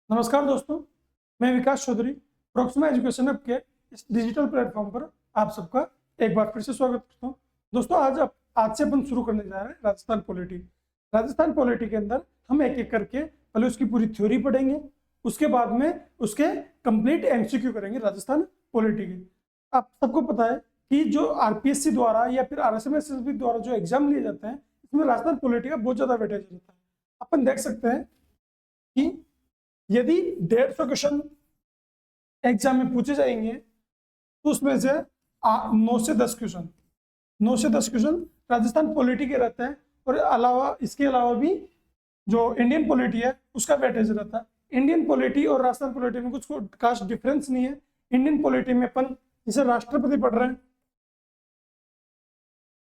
नमस्कार दोस्तों, मैं विकास चौधरी प्रोक्सिमा एजुकेशन हब के इस डिजिटल प्लेटफॉर्म पर आप सबका एक बार फिर से स्वागत करता हूं। दोस्तों आज से अपन शुरू करने जा रहे हैं राजस्थान पॉलिटी। राजस्थान पॉलिटी के अंदर हम एक एक करके पहले उसकी पूरी थ्योरी पढ़ेंगे, उसके बाद में उसके कंप्लीट एमसीक्यू करेंगे राजस्थान पॉलिटी के। आप सबको पता है कि जो आरपीएससी द्वारा या फिर आरएसएमएसएसबी द्वारा जो एग्जाम लिए जाते हैं इसमें राजस्थान पॉलिटी का बहुत ज्यादा वेटेज रहता है। अपन देख सकते हैं कि यदि 150 क्वेश्चन एग्जाम में पूछे जाएंगे तो उसमें से 9 से 10 क्वेश्चन राजस्थान पॉलिटी के रहते हैं। और इसके अलावा भी जो इंडियन पॉलिटी है उसका वेटेज रहता है। इंडियन पॉलिटी और राजस्थान पॉलिटी में कुछ खास डिफरेंस नहीं है। इंडियन पॉलिटी में अपन जैसे राष्ट्रपति पढ़ रहे हैं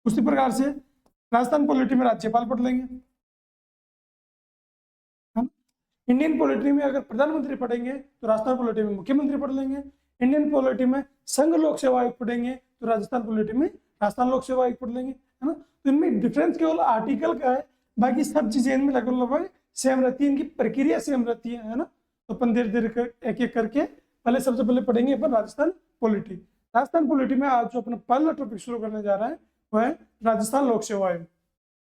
उसी प्रकार से राजस्थान पॉलिटी में राज्यपाल पढ़ लेंगे। इंडियन पॉलिटी में अगर प्रधानमंत्री पढ़ेंगे तो राजस्थान पॉलिटी में मुख्यमंत्री पढ़ लेंगे। इंडियन पॉलिटी में संघ लोक सेवा आयोग पढ़ेंगे तो राजस्थान पॉलिटी में राजस्थान लोक सेवा आयोग पढ़ लेंगे, है ना। तो इनमें डिफरेंस केवल आर्टिकल का है, बाकी सब चीजें इनमें लगभग सेम रहती है, इनकी प्रक्रिया सेम रहती है ना। तो अपन धीरे धीरे एक एक करके पहले सबसे पहले पढ़ेंगे अपन राजस्थान पॉलिटी। राजस्थान पॉलिटी में आज जो अपना पहला टॉपिक शुरू करने जा रहा है वह है राजस्थान लोक सेवा आयोग।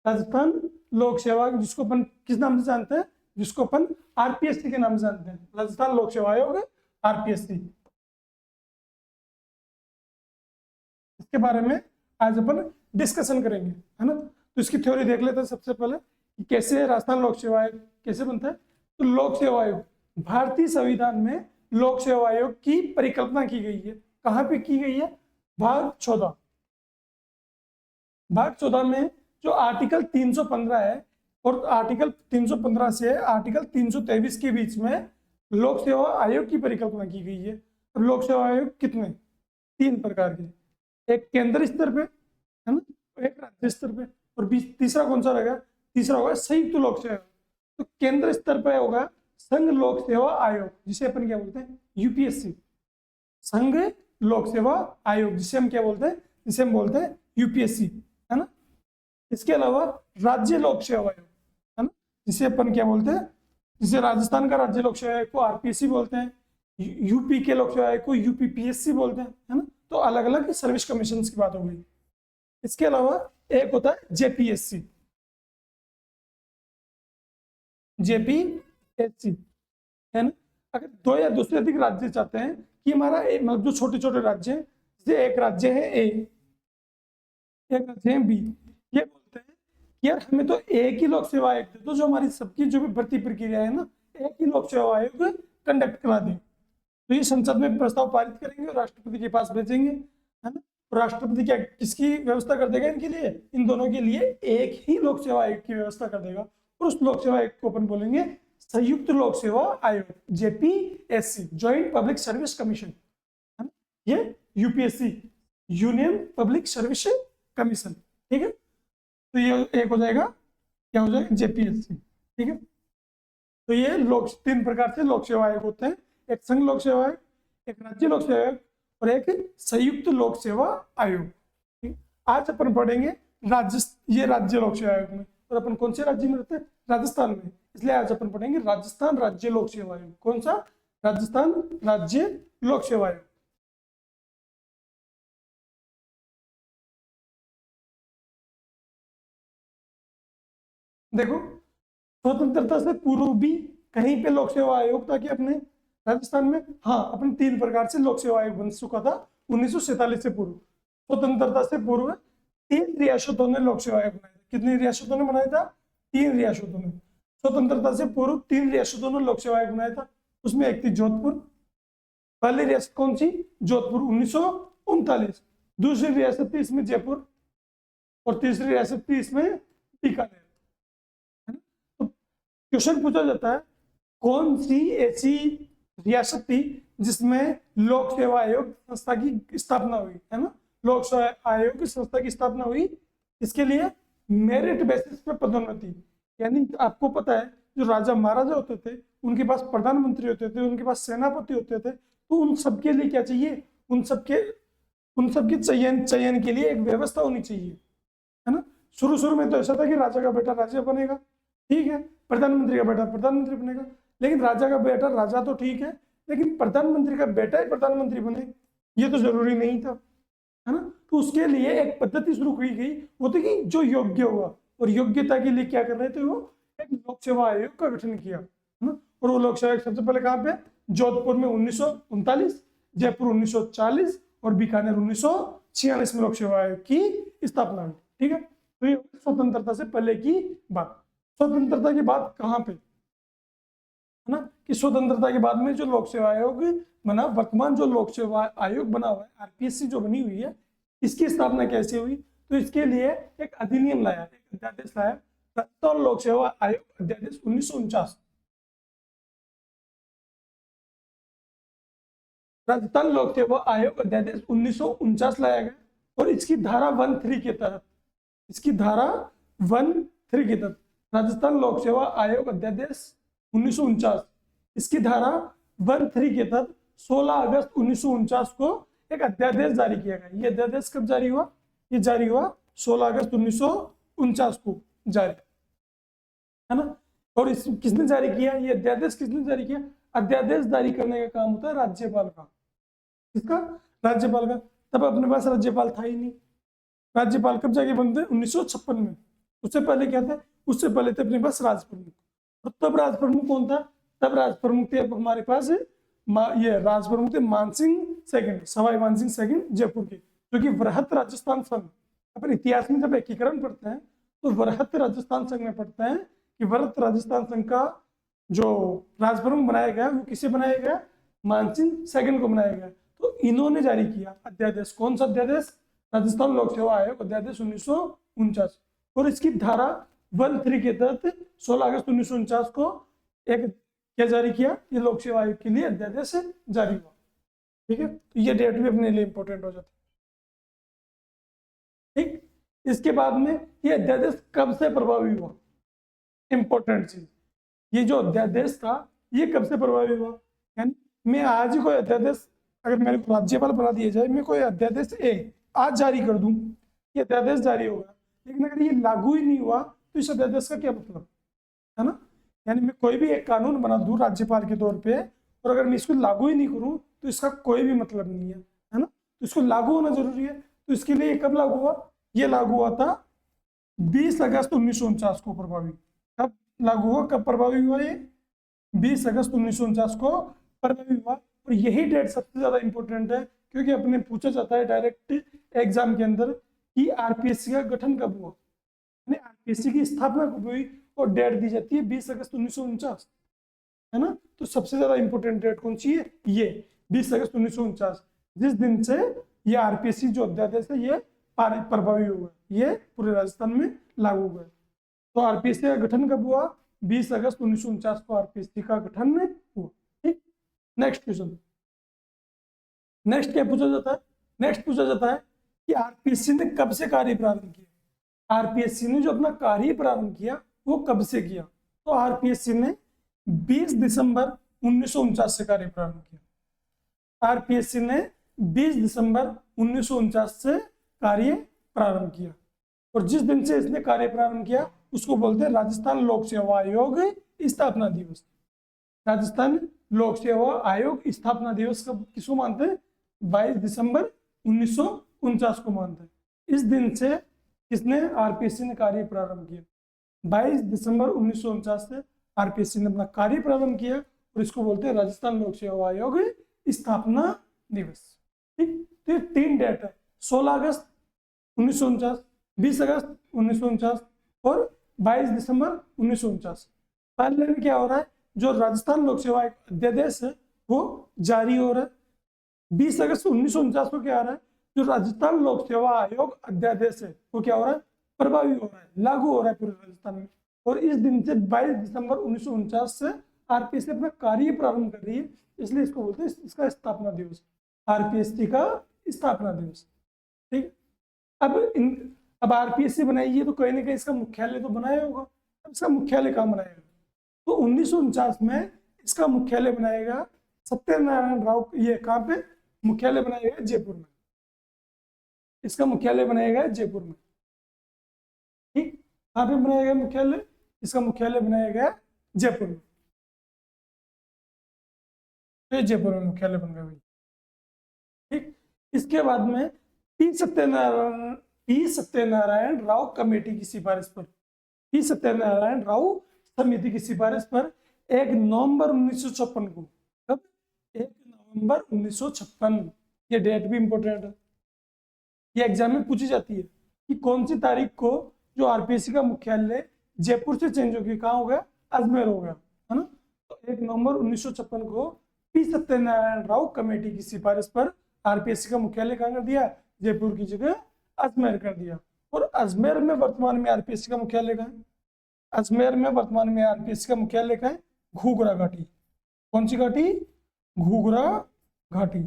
राजस्थान लोक सेवा आयोग जिसको अपन किस नाम से जानते हैं, जिसको अपन आरपीएससी के नाम से जानते हैं, राजस्थान लोक सेवा आयोग आरपीएससी। इसके बारे में आज अपन डिस्कशन करेंगे, है ना। तो इसकी थ्योरी देख लेते हैं सबसे पहले कि कैसे राजस्थान लोक सेवा आयोग कैसे बनता है। तो लोक सेवा आयोग भारतीय संविधान में लोक सेवा आयोग की परिकल्पना की गई है। कहां पे की गई है? भाग 14 में जो आर्टिकल 315 है और आर्टिकल 315 से आर्टिकल 323 के बीच में लोक सेवा आयोग की परिकल्पना की गई है। और लोक सेवा आयोग कितने? 3 प्रकार के, एक केंद्र स्तर पे, है ना, एक राज्य स्तर पे, और तीसरा कौन सा रहेगा? तीसरा होगा संयुक्त लोक सेवा। तो केंद्र स्तर पे होगा संघ लोक सेवा आयोग, जिसे अपन क्या बोलते हैं? यूपीएससी। संघ लोक सेवा आयोग जिसे हम क्या बोलते हैं? जिसे हम बोलते हैं यूपीएससी, है ना। इसके अलावा राज्य लोक सेवा आयोग, है ना, जिसे अपन क्या बोलते हैं? जिसे राजस्थान का राज्य लोक सेवा आयोग को आरपीएससी बोलते हैं, यूपी के लोक सेवा आयोग को यूपीपीएससी बोलते हैं, है ना। तो अलग अलग सर्विस कमीशन की बात हो गई। इसके अलावा एक होता है जेपीएससी, है ना। अगर 2 या 2 से अधिक राज्य चाहते हैं कि हमारा मतलब जो छोटे छोटे राज्य हैं, जैसे एक राज्य है ए, एक राज्य है बी, ये बोलते हैं कि यार हमें तो एक ही लोक सेवा आयोग दे दो, जो हमारी सबकी जो भी भर्ती प्रक्रिया है ना, एक ही लोक सेवा आयोग कंडक्ट करा दे। तो ये संसद में प्रस्ताव पारित करेंगे और राष्ट्रपति के पास भेजेंगे, है ना। तो राष्ट्रपति क्या किसकी व्यवस्था कर देगा इनके लिए? इन दोनों के लिए एक ही लोक सेवा आयोग की व्यवस्था कर देगा। और उस लोक सेवा आयोग को अपन बोलेंगे संयुक्त लोक सेवा आयोग, JPSC, joint public service commission, है ना। ये UPSC, union public service commission, ठीक है। तो ये एक हो जाएगा, क्या हो जाएगा? जेपीएससी, ठीक है। तो ये 3 प्रकार से लोक सेवा आयोग होते हैं, एक संघ लोक सेवा आयोग, एक राज्य लोक सेवा आयोग और एक संयुक्त लोक सेवा आयोग। आज अपन पढ़ेंगे ये राज्य लोक सेवा आयोग में। और अपन कौन से राज्य में रहते हैं? राजस्थान में, इसलिए आज अपन पढ़ेंगे राजस्थान राज्य लोक सेवा आयोग। कौन सा? राजस्थान राज्य लोक सेवा आयोग। देखो, स्वतंत्रता से पूर्व भी कहीं पे लोक सेवा आयोग था कि अपने राजस्थान में? हाँ, अपने 3 प्रकार से लोक सेवा आयोग बन चुका था 1947 से पूर्व। स्वतंत्रता से पूर्व 3 रियासतों ने लोक सेवा आयोग बनाया था। कितनी रियासतों ने बनाया था? 3 रियासतों ने। स्वतंत्रता से पूर्व 3 रियासतों ने लोक सेवा आयोग बनाया था। उसमें एक थी जोधपुर, पहली रियासत कौन सी? जोधपुर 1939। दूसरी रियासत थी इसमें जयपुर और तीसरी रियासत थी इसमें बीकानेर। क्वेश्चन पूछा जाता है कौन सी ऐसी रियासत थी जिसमें लोक सेवा आयोग संस्था की स्थापना हुई, है ना। लोक सेवा आयोग की संस्था की स्थापना हुई, इसके लिए मेरिट बेसिस पे पदोन्नति। यानी आपको पता है जो राजा महाराजा होते थे उनके पास प्रधानमंत्री होते थे, उनके पास सेनापति होते थे, तो उन सबके लिए क्या चाहिए? उन सबके चयन के लिए एक व्यवस्था होनी चाहिए, है ना। शुरू में तो ऐसा था कि राजा का बेटा राजा बनेगा, ठीक है, प्रधानमंत्री का बेटा प्रधानमंत्री बनेगा। लेकिन राजा का बेटा राजा तो ठीक है, लेकिन प्रधानमंत्री का बेटा ही प्रधानमंत्री बने ये तो जरूरी नहीं था, है ना। तो उसके लिए एक पद्धति शुरू की गई, वो थी कि जो योग्य हुआ, और योग्यता के लिए क्या कर रहे थे वो, एक लोक सेवा आयोग का गठन किया, है ना। और वो लोक सेवा आयोग सबसे पहले कहाँ पे, जोधपुर में 1939, जयपुर 1940 और बीकानेर 1946 में लोक सेवा आयोग की स्थापना हुई। ठीक है, तो ये स्वतंत्रता से पहले की बात। स्वतंत्रता के बाद कहाँ पे, है ना, कि स्वतंत्रता के बाद में जो लोक सेवा आयोग बना, वर्तमान जो लोक सेवा आयोग बना हुआ है, आरपीएससी जो बनी हुई है, इसकी स्थापना कैसे हुई, तो इसके लिए एक अधिनियम लाया, एक अध्यादेश लाया, राजस्थान लोक सेवा आयोग अध्यादेश 1949। राजस्थान लोक सेवा आयोग अध्यादेश 1949 लाया गया, और इसकी धारा 13 के तहत, इसकी धारा 13 के तहत राजस्थान लोक सेवा आयोग अध्यादेश 1949, इसकी धारा 13 के तहत 16 अगस्त 1949 को एक अध्यादेश जारी किया गया। ये अध्यादेश कब जारी हुआ, ये जारी हुआ 16 अगस्त 1949 को जारी, है ना। और इस किसने जारी किया, ये अध्यादेश किसने जारी किया, अध्यादेश जारी करने का काम होता है राज्यपाल का। किसका, राज्यपाल का। तब अपने पास राज्यपाल था ही नहीं, राज्यपाल कब जाके बनते, 1956 में। उससे पहले क्या था, उससे पहले थे अपने पास राज प्रमुख। और तब राज प्रमुख कौन था, तब राज प्रमुख थे हमारे पास ये राज प्रमुख थे मानसिंह सेकंड, सवाई मानसिंह सेकंड जयपुर के, जो कि वृहत राजस्थान संघ, अपन इतिहास में जब एकीकरण पढ़ते हैं तो वृहत राजस्थान संघ में पढ़ते हैं कि वृहत राजस्थान संघ का जो राज प्रमुख बनाया गया वो किसे बनाया गया, मानसिंह सेकंड को बनाया गया। तो इन्होंने जारी किया अध्यादेश, कौन सा अध्यादेश, राजस्थान लोक सेवा आयोग अध्यादेश 1949, और इसकी धारा 13 के तहत 16 अगस्त 1949 को एक क्या जारी किया, ये लोक सेवा आयोग के लिए अध्यादेश जारी हुआ। ठीक है, तो ये डेट भी अपने लिए इंपॉर्टेंट हो जाती है। ठीक, इसके बाद में ये अध्यादेश कब से प्रभावी हुआ, इंपॉर्टेंट चीज, ये जो अध्यादेश था ये कब से प्रभावी हुआ, यानी मैं आज ही कोई अध्यादेश अगर मेरे को राज्यपाल बना दिया जाए, मैं कोई अध्यादेश आज जारी कर दूं, ये अध्यादेश जारी होगा, लेकिन अगर ये लागू ही नहीं हुआ तो इस अध्यादेश का क्या मतलब, है ना। यानी मैं कोई भी एक कानून बना दूं राज्यपाल के तौर पे, और अगर मैं इसको लागू ही नहीं करूं तो इसका कोई भी मतलब नहीं है ना। तो इसको लागू होना जरूरी है। तो इसके लिए कब लागू हुआ, ये लागू हुआ था 20 अगस्त 1949 को प्रभावी। कब लागू हुआ, कब प्रभावी हुआ, ये 20 अगस्त 1949 को प्रभावी हुआ। और यही डेट सबसे ज्यादा इंपॉर्टेंट है, क्योंकि अपने पूछा जाता है डायरेक्ट एग्जाम के अंदर कि आरपीएससी का गठन कब हुआ, आरपीएससी की स्थापना कब हुई, और डेट दी जाती है 20 अगस्त 1949, है ना। तो सबसे ज्यादा इंपॉर्टेंट डेट कौन सी है, ये 20 अगस्त 1949, जिस दिन से ये आरपीएससी जो अध्यादेश है ये प्रभावी हुआ, ये पूरे राजस्थान में लागू हुआ। तो आरपीएससी का गठन कब हुआ, 20 अगस्त 1949 को आरपीएससी का गठन हुआ। ठीक, नेक्स्ट क्वेश्चन, नेक्स्ट क्या पूछा जाता है, नेक्स्ट पूछा जाता है कि आरपीएससी ने कब से कार्य प्रारंभ किया। आरपीएससी ने जो अपना कार्य प्रारंभ किया वो कब से किया, तो आरपीएससी ने 20 दिसंबर 1949 से कार्य प्रारंभ किया। आरपीएससी ने 20 दिसंबर 1949 से कार्य प्रारंभ किया, और जिस दिन से इसने कार्य प्रारंभ किया उसको बोलते हैं राजस्थान लोक सेवा आयोग स्थापना दिवस। राजस्थान लोक सेवा आयोग स्थापना दिवस कब किसको मानते हैं, 22 दिसंबर 1949 को मानते हैं। इस दिन से किसने, आरपीएससी ने कार्य प्रारंभ किया, 22 दिसंबर 1949 से आरपीएससी ने अपना कार्य प्रारंभ किया, और इसको बोलते हैं राजस्थान लोक सेवा आयोग स्थापना दिवस। ठीक, तो ये 3 डेट है, 16 अगस्त 1949, 20 अगस्त 1949 और 22 दिसंबर 1949। पहले में क्या हो रहा है, जो राजस्थान लोक सेवा अध्यादेश है वो जारी हो रहा है। 20 अगस्त 1949 को क्या आ रहा है, जो राजस्थान लोक सेवा आयोग अध्यादेश है वो क्या हो रहा है, प्रभावी हो रहा है, लागू हो रहा है पूरे राजस्थान में। और इस दिन से 22 दिसंबर 1949 से आरपीएससी अपना कार्य प्रारंभ कर रही है, इसलिए इसको बोलते हैं इसका स्थापना दिवस, आरपीएससी का स्थापना दिवस। ठीक, अब आरपीएससी बनाई है तो कहीं ना कहीं इसका मुख्यालय तो बनाया होगा। अब इसका मुख्यालय कहाँ बनाएगा, तो 1949 में इसका मुख्यालय बनाएगा सत्यनारायण राव, ये कहाँ पे मुख्यालय बनाएगा, जयपुर में। इसका मुख्यालय बनाएगा जयपुर में। ठीक, कहाँ पे बनाया गया मुख्यालय, इसका मुख्यालय बनाया गया जयपुर में। तो ये जयपुर में मुख्यालय बन गया भाई। ठीक, इसके बाद में पी सत्यनारायण राव कमेटी की सिफारिश पर, पी सत्यनारायण राव समिति की सिफारिश पर 1 नवंबर 1956 को, कब, 1 नवंबर 1956, ये डेट भी इंपॉर्टेंट है, ये एग्जाम में पूछी जाती है कि कौन सी तारीख को जो आरपीएससी का मुख्यालय जयपुर से चेंज हो गया, कहाँ हो गया, अजमेर हो गया, है ना। तो 1 नवंबर 1956 को पी सत्यनारायण राव कमेटी की सिफारिश पर आरपीएससी का मुख्यालय कहाँ कर दिया, जयपुर की जगह अजमेर कर दिया। और अजमेर में वर्तमान में आरपीएससी का मुख्यालय कहाँ है, अजमेर में वर्तमान में आरपीएससी का मुख्यालय कहाँ है, घूघरा घाटी। कौन सी घाटी, घूघरा घाटी।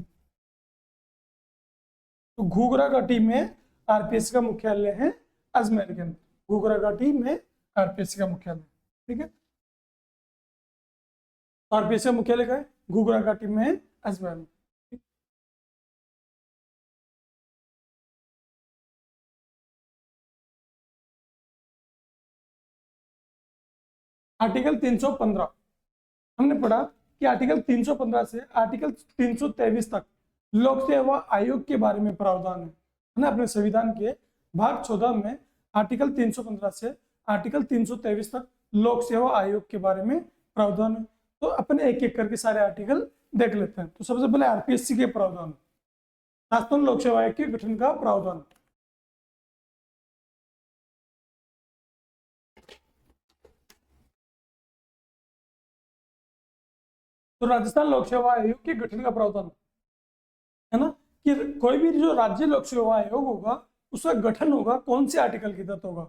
तो घूघरा घाटी में आरपीएससी का मुख्यालय है अजमेर के अंदर, घूघरा घाटी में आरपीएससी का मुख्यालय, ठीक है। आरपीएससी का मुख्यालय कहाँ है, घूघरा घाटी में अजमेर में। आर्टिकल 315 हमने पढ़ा कि आर्टिकल 315 से आर्टिकल 323 तक लोक सेवा आयोग के बारे में प्रावधान है ना, अपने संविधान के भाग 14 में आर्टिकल 315 से आर्टिकल 323 तक लोक सेवा आयोग के बारे में प्रावधान है। तो अपन एक एक करके सारे आर्टिकल देख लेते हैं। तो सबसे पहले आरपीएससी के प्रावधान, राजस्थान लोक सेवा आयोग के गठन का प्रावधान। तो राजस्थान लोक सेवा आयोग के गठन का प्रावधान है ना, कि कोई भी जो राज्य लोक सेवा आयोग होगा उसका गठन होगा कौन से आर्टिकल के तहत होगा,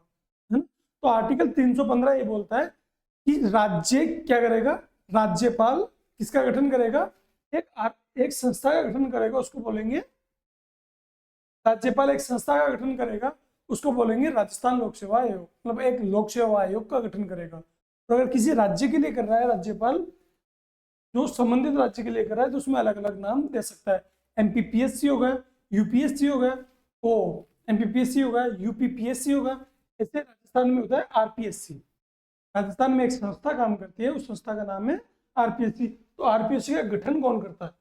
है ना। तो आर्टिकल 315 ये बोलता है कि राज्य क्या करेगा, राज्यपाल किसका गठन करेगा, एक संस्था का गठन करेगा, उसको बोलेंगे राज्यपाल, एक संस्था का गठन करेगा उसको बोलेंगे राजस्थान लोक सेवा आयोग, मतलब एक लोक सेवा आयोग का गठन करेगा। तो अगर किसी राज्य के लिए कर रहा है राज्यपाल, जो संबंधित राज्य के लिए कर रहा है, तो उसमें अलग अलग नाम दे सकता है। एमपीपीएससी होगा, यूपीएससी होगा, ओ एमपीपीएससी होगा, यूपीपीएससी होगा। ऐसे राजस्थान में होता है आरपीएससी। राजस्थान में एक संस्था काम करती है, उस संस्था का नाम है आरपीएससी। तो आरपीएससी का गठन कौन करता है,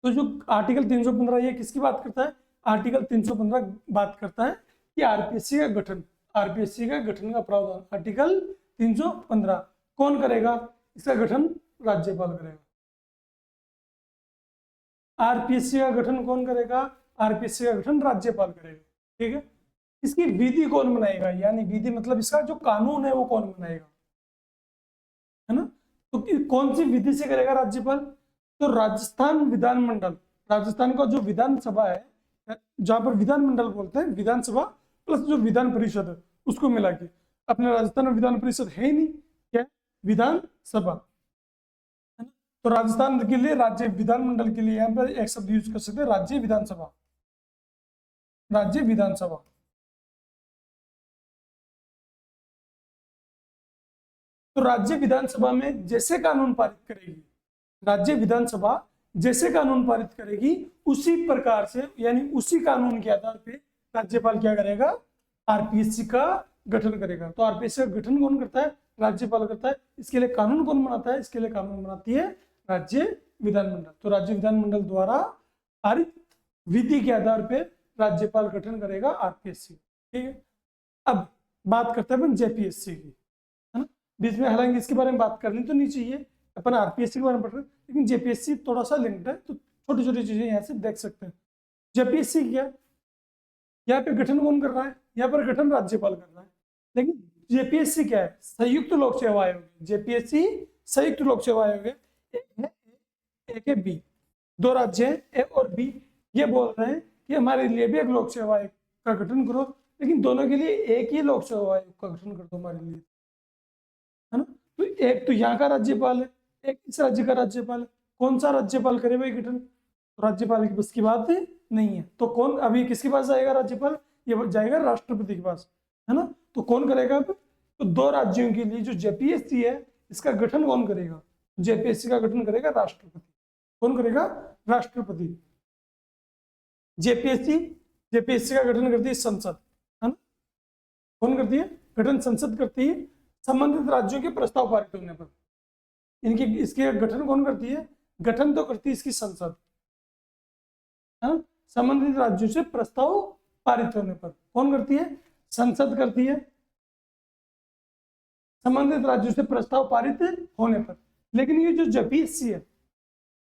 तो जो आर्टिकल 315 ये किसकी बात करता है, आर्टिकल 315 बात करता है कि आरपीएससी का गठन, आरपीएससी का गठन का प्रावधान आर्टिकल 315 कौन करेगा, इसका गठन राज्यपाल करेगा। आरपीएससी का गठन कौन करेगा, आरपीएससी का गठन राज्यपाल करेगा, ठीक है। इसकी विधि कौन बनाएगा, यानी विधि मतलब इसका जो कानून है वो कौन बनाएगा, है ना। तो कौन सी विधि से करेगा राज्यपाल, तो राजस्थान विधानमंडल, राजस्थान का जो विधानसभा है, जहां पर विधानमंडल बोलते हैं विधानसभा प्लस जो विधान परिषद है उसको मिला के, अपने राजस्थान में विधान परिषद है ही नहीं, क्या विधानसभा, है ना। तो राजस्थान के लिए राज्य विधानमंडल के लिए यहाँ पर एक शब्द यूज कर सकते हैं, राज्य विधानसभा, राज्य विधानसभा। तो राज्य विधानसभा में जैसे कानून पारित करेगी, राज्य विधानसभा जैसे कानून पारित करेगी उसी प्रकार से, यानी उसी कानून के आधार पे राज्यपाल क्या करेगा, आरपीएससी का गठन करेगा। तो आरपीएससी का गठन कौन करता है, राज्यपाल करता है। इसके लिए कानून कौन बनाता है, इसके लिए कानून बनाती है राज्य विधानमंडल। तो राज्य विधानमंडल द्वारा पारित विधि के आधार पे राज्यपाल गठन करेगा आरपीएससी, ठीक है। अब बात करते हैं अपन जेपीएससी की, है ना। बीच में हालांकि इसके बारे में बात करनी तो नहीं चाहिए, अपन आरपीएससी के बारे में पढ़ रहे हैं, लेकिन जेपीएससी थोड़ा सा लिंक्ड है, तो छोटी छोटी चीजें यहाँ से देख सकते हैं। जेपीएससी क्या, यहाँ पे गठन कौन कर रहा है, यहाँ पर गठन राज्यपाल कर रहा है, लेकिन जेपीएससी क्या है, संयुक्त लोक सेवा आयोग। जेपीएससी संयुक्त लोक सेवा आयोग है, ए के बी, दो राज्य हैं ए और बी, ये बोल रहे हैं कि हमारे लिए भी एक लोक सेवा आयोग का गठन करो, लेकिन दोनों के लिए एक ही लोक सेवा आयोग का गठन कर दो हमारे लिए, है ना। तो एक तो यहाँ का राज्यपाल है, एक इस राज्य का राज्यपाल है, कौन सा राज्यपाल करे भाई गठन, तो राज्यपाल की बस की बात नहीं है। तो कौन अभी किसके पास जाएगा राज्यपाल, ये जाएगा राष्ट्रपति के पास, है ना। तो कौन करेगा अब, तो दो राज्यों के लिए जो जेपीएससी है इसका गठन कौन करेगा, जेपीएससी का गठन करेगा राष्ट्रपति। कौन करेगा, राष्ट्रपति। जेपीएससी का गठन करती है संसद, है ना। कौन करती है, गठन संसद करती है संबंधित राज्यों के प्रस्ताव पारित होने पर। इनकी इसके गठन कौन करती है, गठन तो करती है इसकी संसद, है ना। संबंधित राज्यों से प्रस्ताव पारित होने पर कौन करती है? संसद करती है, संबंधित राज्यों से प्रस्ताव पारित होने पर। लेकिन ये जो जेपीएससी है,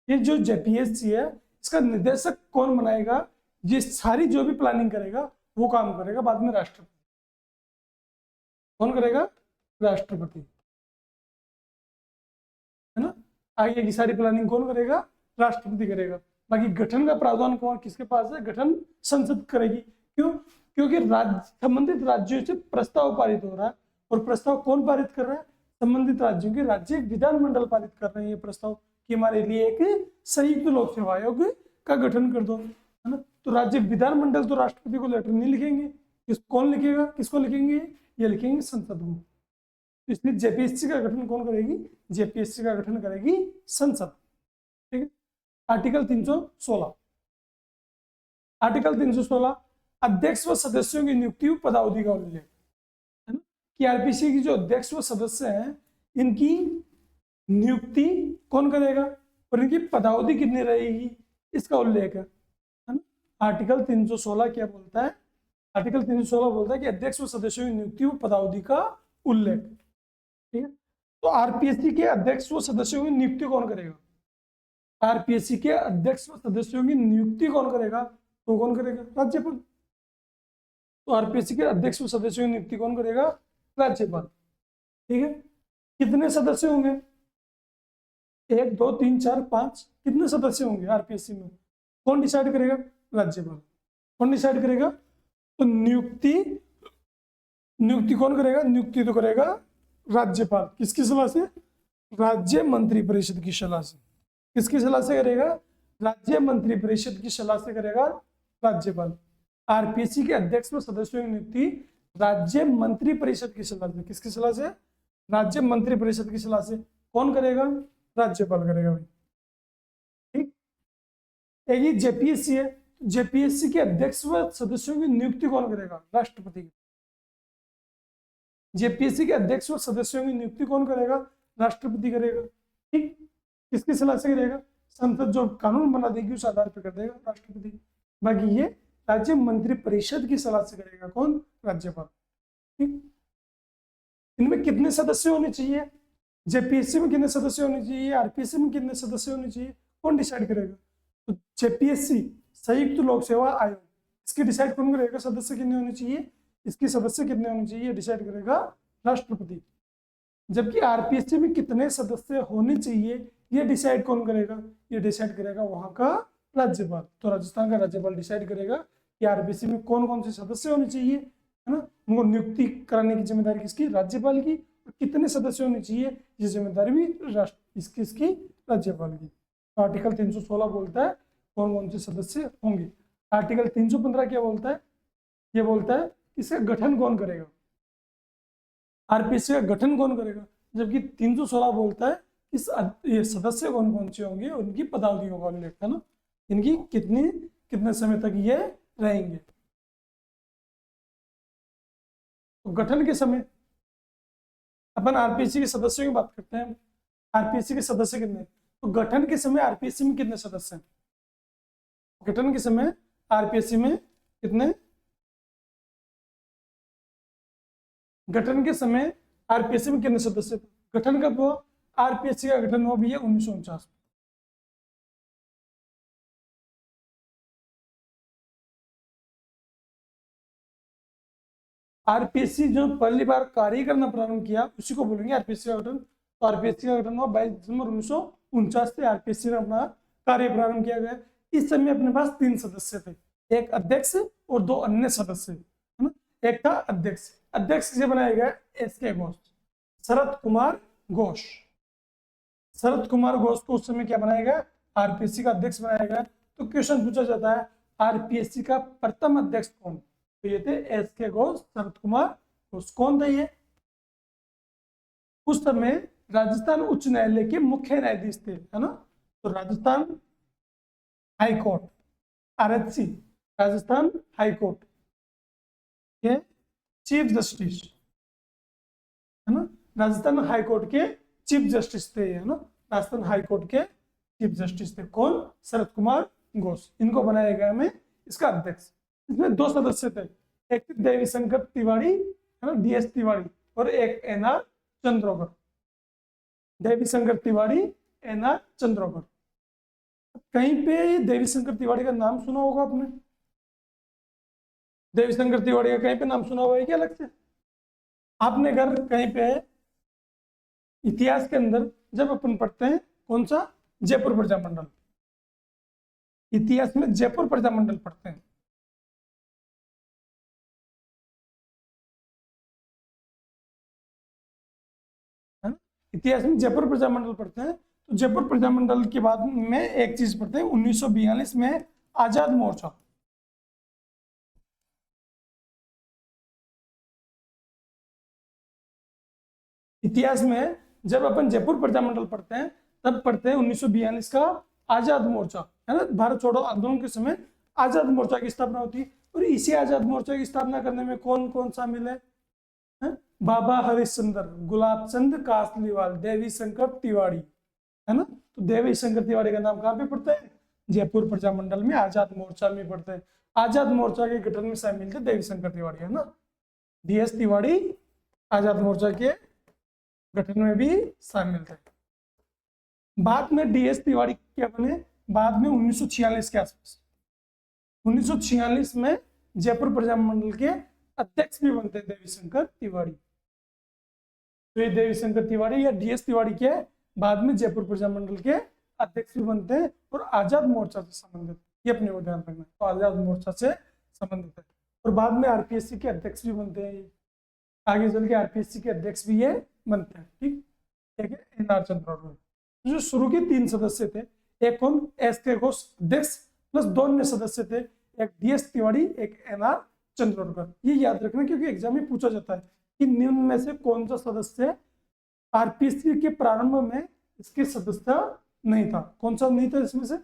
ये जो जेपीएससी है, इसका निर्देशक कौन बनाएगा? ये सारी जो भी प्लानिंग करेगा वो काम करेगा बाद में राष्ट्रपति। कौन करेगा? राष्ट्रपति, है ना। आगे की सारी प्लानिंग कौन करेगा? राष्ट्रपति करेगा। बाकी गठन का प्रावधान कौन किसके पास है? गठन संसद करेगी। क्यों? क्योंकि संबंधित राज्यों से प्रस्ताव पारित हो रहा है, और प्रस्ताव कौन पारित कर रहा है? संबंधित राज्यों के राज्य विधानमंडल पारित कर रहे हैं ये प्रस्ताव कि हमारे लिए एक संयुक्त लोक सेवा आयोग का गठन कर दो, है ना। तो राज्य विधानमंडल तो राष्ट्रपति को लेटर नहीं लिखेंगे, कौन लिखेगा? किसको लिखेंगे? ये लिखेंगे संसद को। तो इसलिए जेपीएससी का गठन कौन करेगी? जेपीएससी का गठन करेगी संसद, ठीक है। आर्टिकल 316, आर्टिकल 316 अध्यक्ष व सदस्यों की नियुक्ति व पदावधि का उल्लेख, है ना, कि आरपीसी की जो अध्यक्ष व सदस्य हैं इनकी नियुक्ति कौन करेगा और इनकी पदावधि कितनी रहेगी, इसका उल्लेख है ना। आर्टिकल 316 क्या बोलता है? आर्टिकल 316 बोलता है कि अध्यक्ष व सदस्यों की नियुक्ति व पदावधि का उल्लेख, ठीक है। तो आरपीएससी के अध्यक्ष व सदस्यों की नियुक्ति कौन करेगा? आरपीएससी के अध्यक्ष व सदस्यों की नियुक्ति कौन करेगा? तो कौन करेगा? राज्यपाल। तो आरपीएससी के अध्यक्ष व सदस्यों की नियुक्ति कौन करेगा? राज्यपाल, ठीक है। कितने सदस्य होंगे? 1 2 3 4 5, कितने सदस्य होंगे आरपीएससी में? कौन डिसाइड करेगा? राज्यपाल। कौन डिसाइड करेगा? तो नियुक्ति कौन करेगा? नियुक्ति तो करेगा राज्यपाल। किसकी सलाह से? राज्य मंत्री परिषद की सलाह से। किसकी सलाह से करेगा? राज्य मंत्री परिषद की सलाह से करेगा राज्यपाल। आरपीएससी के अध्यक्ष व सदस्यों की नियुक्ति राज्य मंत्री परिषद की सलाह से। किसकी सलाह से? राज्य मंत्री परिषद की सलाह से। कौन करेगा? राज्यपाल करेगा भाई, ठीक। एक जेपीएससी है, जेपीएससी के अध्यक्ष व सदस्यों की नियुक्ति कौन करेगा? राष्ट्रपति। जेपीएससी के अध्यक्ष व सदस्यों की नियुक्ति कौन करेगा? राष्ट्रपति करेगा, ठीक। किसकी सलाह से करेगा? संसद जो कानून बना देगी उस आधार पर कर देगा राष्ट्रपति। बाकी ये राज्य मंत्री परिषद की सलाह से करेगा कौन? राज्यपाल, ठीक। इनमें कितने सदस्य होने चाहिए? जेपीएससी में कितने सदस्य होने चाहिए? आरपीएससी में कितने सदस्य होने चाहिए? कौन डिसाइड करेगा? तो जेपीएससी संयुक्त लोक सेवा आयोग, इसकी डिसाइड कौन करेगा? सदस्य कितने होने चाहिए, इसके सदस्य कितने होने चाहिए, डिसाइड करेगा राष्ट्रपति। जबकि आरपीएससी में कितने सदस्य होने चाहिए ये डिसाइड कौन करेगा? ये डिसाइड करेगा वहां का राज्यपाल। तो राजस्थान का राज्यपाल डिसाइड करेगा कि आरपीएससी में कौन कौन से सदस्य होने चाहिए, है ना। उनको नियुक्ति कराने की जिम्मेदारी किसकी? राज्यपाल की। और कितने सदस्य होने चाहिए ये जिम्मेदारी भी इसकी राज्यपाल की। तो आर्टिकल 316 बोलता है कौन कौन से सदस्य होंगे। आर्टिकल 315 क्या बोलता है? ये बोलता है इसका गठन कौन करेगा, आरपीएससी का गठन कौन करेगा। जबकि 316 बोलता है इस ये सदस्य कौन कौन से होंगे, उनकी पदावधियों का उल्लेख, है ना, इनकी कितने समय तक ये रहेंगे। तो गठन के समय अपन आरपीएससी के सदस्यों की बात करते हैं। आरपीएससी के सदस्य कितने? तो गठन के समय आरपीएससी में कितने सदस्य हैं? गठन के समय आरपीएससी में कितने? गठन के समय आरपीएससी में कितने सदस्य? गठन कब हुआ? आरपीएससी का गठन हुआ भैया 1949 में। आरपीएससी जो पहली बार कार्य करना प्रारंभ किया उसी को बोलेंगे आरपीएससी का गठन। तो आरपीएससी का गठन हुआ 22 दिसंबर 1949 से आरपीएससी ने अपना कार्य प्रारंभ किया गया। इस समय अपने पास 3 सदस्य थे, एक अध्यक्ष और 2 अन्य सदस्य, है ना। एक था अध्यक्ष, अध्यक्ष से बनाया गया एसके घोष, शरद कुमार घोष। शरद कुमार घोष को उस समय क्या बनाया गया? आरपीएससी का अध्यक्ष बनाया गया। तो क्वेश्चन पूछा जाता है आरपीएससी का प्रथम अध्यक्ष कौन? तो ये थे एसके घोष, शरद कुमार घोष। कौन थे ये? उस समय राजस्थान उच्च न्यायालय के मुख्य न्यायाधीश थे, है ना। तो Rajasthan high court, RHC, Rajasthan high court के चीफ जस्टिस, है ना। राजस्थान हाई कोर्ट के चीफ जस्टिस थे, है ना। राजस्थान हाई कोर्ट के चीफ जस्टिस थे। कौन? शरद कुमार घोष। इनको बनाया गया हमें इसका अध्यक्ष। इसमें 2 सदस्य थे, एक देवी शंकर तिवारी है ना, DS तिवारी, और एक NR चंद्रोकर। देवी शंकर तिवारी, NR चंद्रोकर। कहीं पे देवी शंकर तिवारी का नाम सुना होगा आपने? देवी शंकर तिवारी का कहीं पे नाम सुना हुआ है क्या अलग से? आपने अगर कहीं पे इतिहास के अंदर जब अपन पढ़ते हैं कौन सा? जयपुर प्रजामंडल। इतिहास में जयपुर प्रजामंडल पढ़ते हैं, है ना? इतिहास में जयपुर प्रजामंडल पढ़ते हैं। तो जयपुर प्रजामंडल के बाद में एक चीज पढ़ते हैं, 1942 में आजाद मोर्चा। इतिहास में जब अपन जयपुर प्रजामंडल पढ़ते हैं तब पढ़ते हैं 1942 का आजाद मोर्चा, है ना? भारत छोड़ो आंदोलन के समय आजाद मोर्चा की स्थापना होती है। और इसी आजाद मोर्चा की स्थापना करने में कौन कौन शामिल है? बाबा हरिश्चंद्र, गुलाब चंद कासलीवाल, देवी शंकर तिवारी, है ना? तो देवी शंकर तिवारी का नाम कहाँ पे पड़ता है? जयपुर प्रजामंडल में आजाद मोर्चा में पड़ता है। आजाद मोर्चा के गठन में शामिल थे देवी शंकर तिवारी, है ना? DS तिवारी आजाद मोर्चा के गठन में भी शामिल थे। बाद में DS तिवारी क्या बने? बाद में 1946 के आसपास, 1946 में जयपुर प्रजामंडल के अध्यक्ष भी बनते देवी शंकर तिवारी। तो ये देवी शंकर तिवारी या DS तिवारी के बाद में जयपुर प्रजामंडल के अध्यक्ष भी बनते हैं और आजाद मोर्चा से संबंधित, ये अपने को ध्यान रखना। तो आजाद मोर्चा से संबंधित है। और बाद में RPSC के अध्यक्ष भी बनते हैं, आगे चल के RPSC के अध्यक्ष भी ये बनते हैं। ठीक है, NR चंद्रोकर। जो शुरू के 3 सदस्य थे, एक कौन? SK घोष अध्यक्ष, प्लस 2 अन्य सदस्य थे, एक DS तिवारी, एक NR चंद्रोकर। ये याद रखना क्योंकि एग्जाम में पूछा जाता है कि निम्न में से कौन सा सदस्य RPSC के प्रारंभ में इसके सदस्य नहीं था? कौन सा नहीं था इसमें से?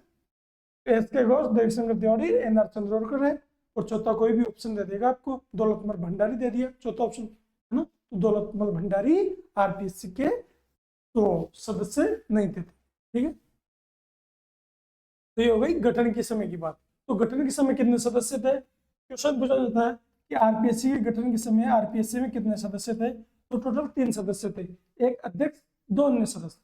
SK घोष, देवी शंकर तिवारी, NR चंद्रोकर है। और चौथा कोई भी ऑप्शन दे देगा आपको, दौलतमल भंडारी दे दिया चौथा ऑप्शन, है ना? तो दौलतमल भंडारी RPSC के तो सदस्य नहीं थे। ठीक है, तो ये हो गई गठन के समय की बात। तो गठन के समय कितने सदस्य थे? क्वेश्चन पूछा जाता है कि RPSC के गठन के समय RPSC में कितने सदस्य थे? तो टोटल 3 सदस्य थे, एक अध्यक्ष, 2 अन्य सदस्य,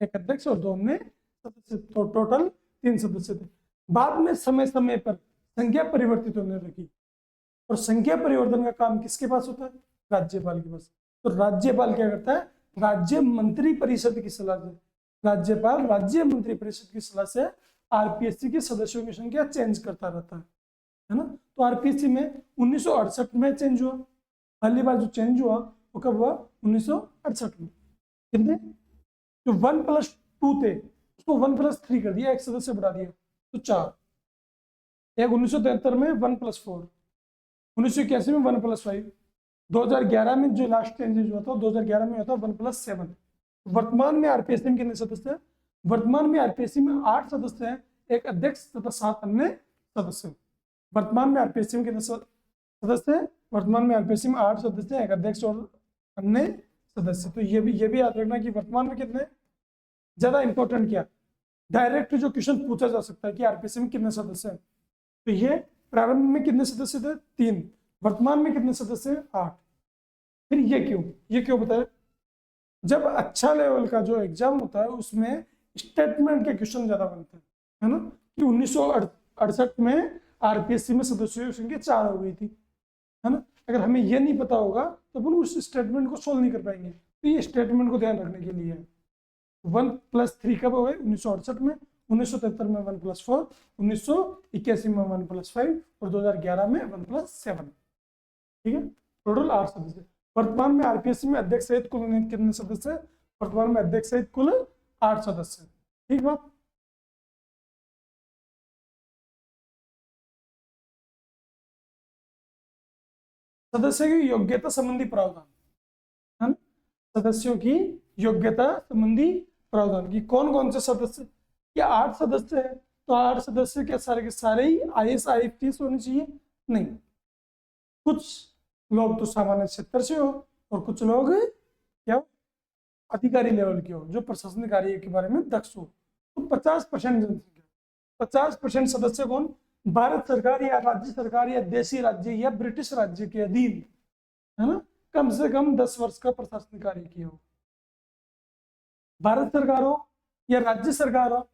एक अध्यक्ष और 2 अन्य सदस्य, तो टोटल 3 सदस्य थे। बाद में समय समय पर संख्या परिवर्तित होने लगी, और संख्या परिवर्तन का काम किसके पास होता है? राज्यपाल के पास। तो राज्यपाल क्या करता है? राज्य मंत्री परिषद की सलाह से, राज्यपाल राज्य मंत्री परिषद की सलाह से RPSC के सदस्यों की संख्या चेंज करता रहता है ना? तो RPSC में 1968 में चेंज हुआ, पहली बार जो चेंज हुआ वो कब हुआ? 1968 में। कितने? जो 1+2 थे उसको 1+3 कर दिया, एक सदस्य बढ़ा दिया, तो 4। एक 1973 में 1+4, 1981 में 1+5, 2011 में जो लास्ट चेंजेज हुआ था 2011 में हुआ था 1+7। वर्तमान में RPSC में कितने सदस्य हैं? वर्तमान में RPSC में 8 सदस्य हैं, एक अध्यक्ष तथा 7 अन्य सदस्य। वर्तमान में RPSC में कितने सदस्य हैं? वर्तमान में RPSC में 8 सदस्य हैं, एक अध्यक्ष और अन्य सदस्य। तो ये भी याद रखना कि वर्तमान में कितने। ज्यादा इंपॉर्टेंट क्या, डायरेक्ट जो क्वेश्चन पूछा जा सकता है कि RPSC में कितने सदस्य हैं, तो ये प्रारंभ में कितने सदस्य थे? 3। वर्तमान में कितने सदस्य हैं? 8। फिर ये क्यों बताया? जब अच्छा लेवल का जो एग्जाम होता है उसमें स्टेटमेंट के क्वेश्चन ज्यादा बनते हैं, है ना? कि 1968 में RPSC में सदस्यों की संख्या 4 हो गई थी, है ना? अगर हमें ये नहीं पता होगा तो अपन उस स्टेटमेंट को सोल्व नहीं कर पाएंगे। तो ये स्टेटमेंट को ध्यान रखने के लिए है। 1+3 कब हो गए? 1968 में, 1973 में 1+4, 1981 में 1+5 और 2011 में 1+7। ठीक है, टोटल 8 सदस्य। वर्तमान में RPSC में अध्यक्ष सहित कुल कितने सदस्य? वर्तमान में अध्यक्ष सहित कुल 8 सदस्य। ठीक बात। सदस्य की योग्यता संबंधी प्रावधान, है? सदस्यों की योग्यता संबंधी प्रावधान की कौन कौन से सदस्य? क्या 8 सदस्य है तो 8 सदस्य क्या सारे के सारे ही IAS IPS होने चाहिए? नहीं, कुछ लोग तो सामान्य क्षेत्र से हो और कुछ लोग क्या अधिकारी लेवल के हो, जो प्रशासनिक कार्य के बारे में दक्ष हो। तो 50% जनसंख्या, 50% सदस्य कौन, भारत सरकार या राज्य सरकार या देशी राज्य या ब्रिटिश राज्य के अधीन, है ना, कम से कम 10 वर्ष का प्रशासनिक कार्य किया हो। भारत सरकार हो या राज्य सरकार हो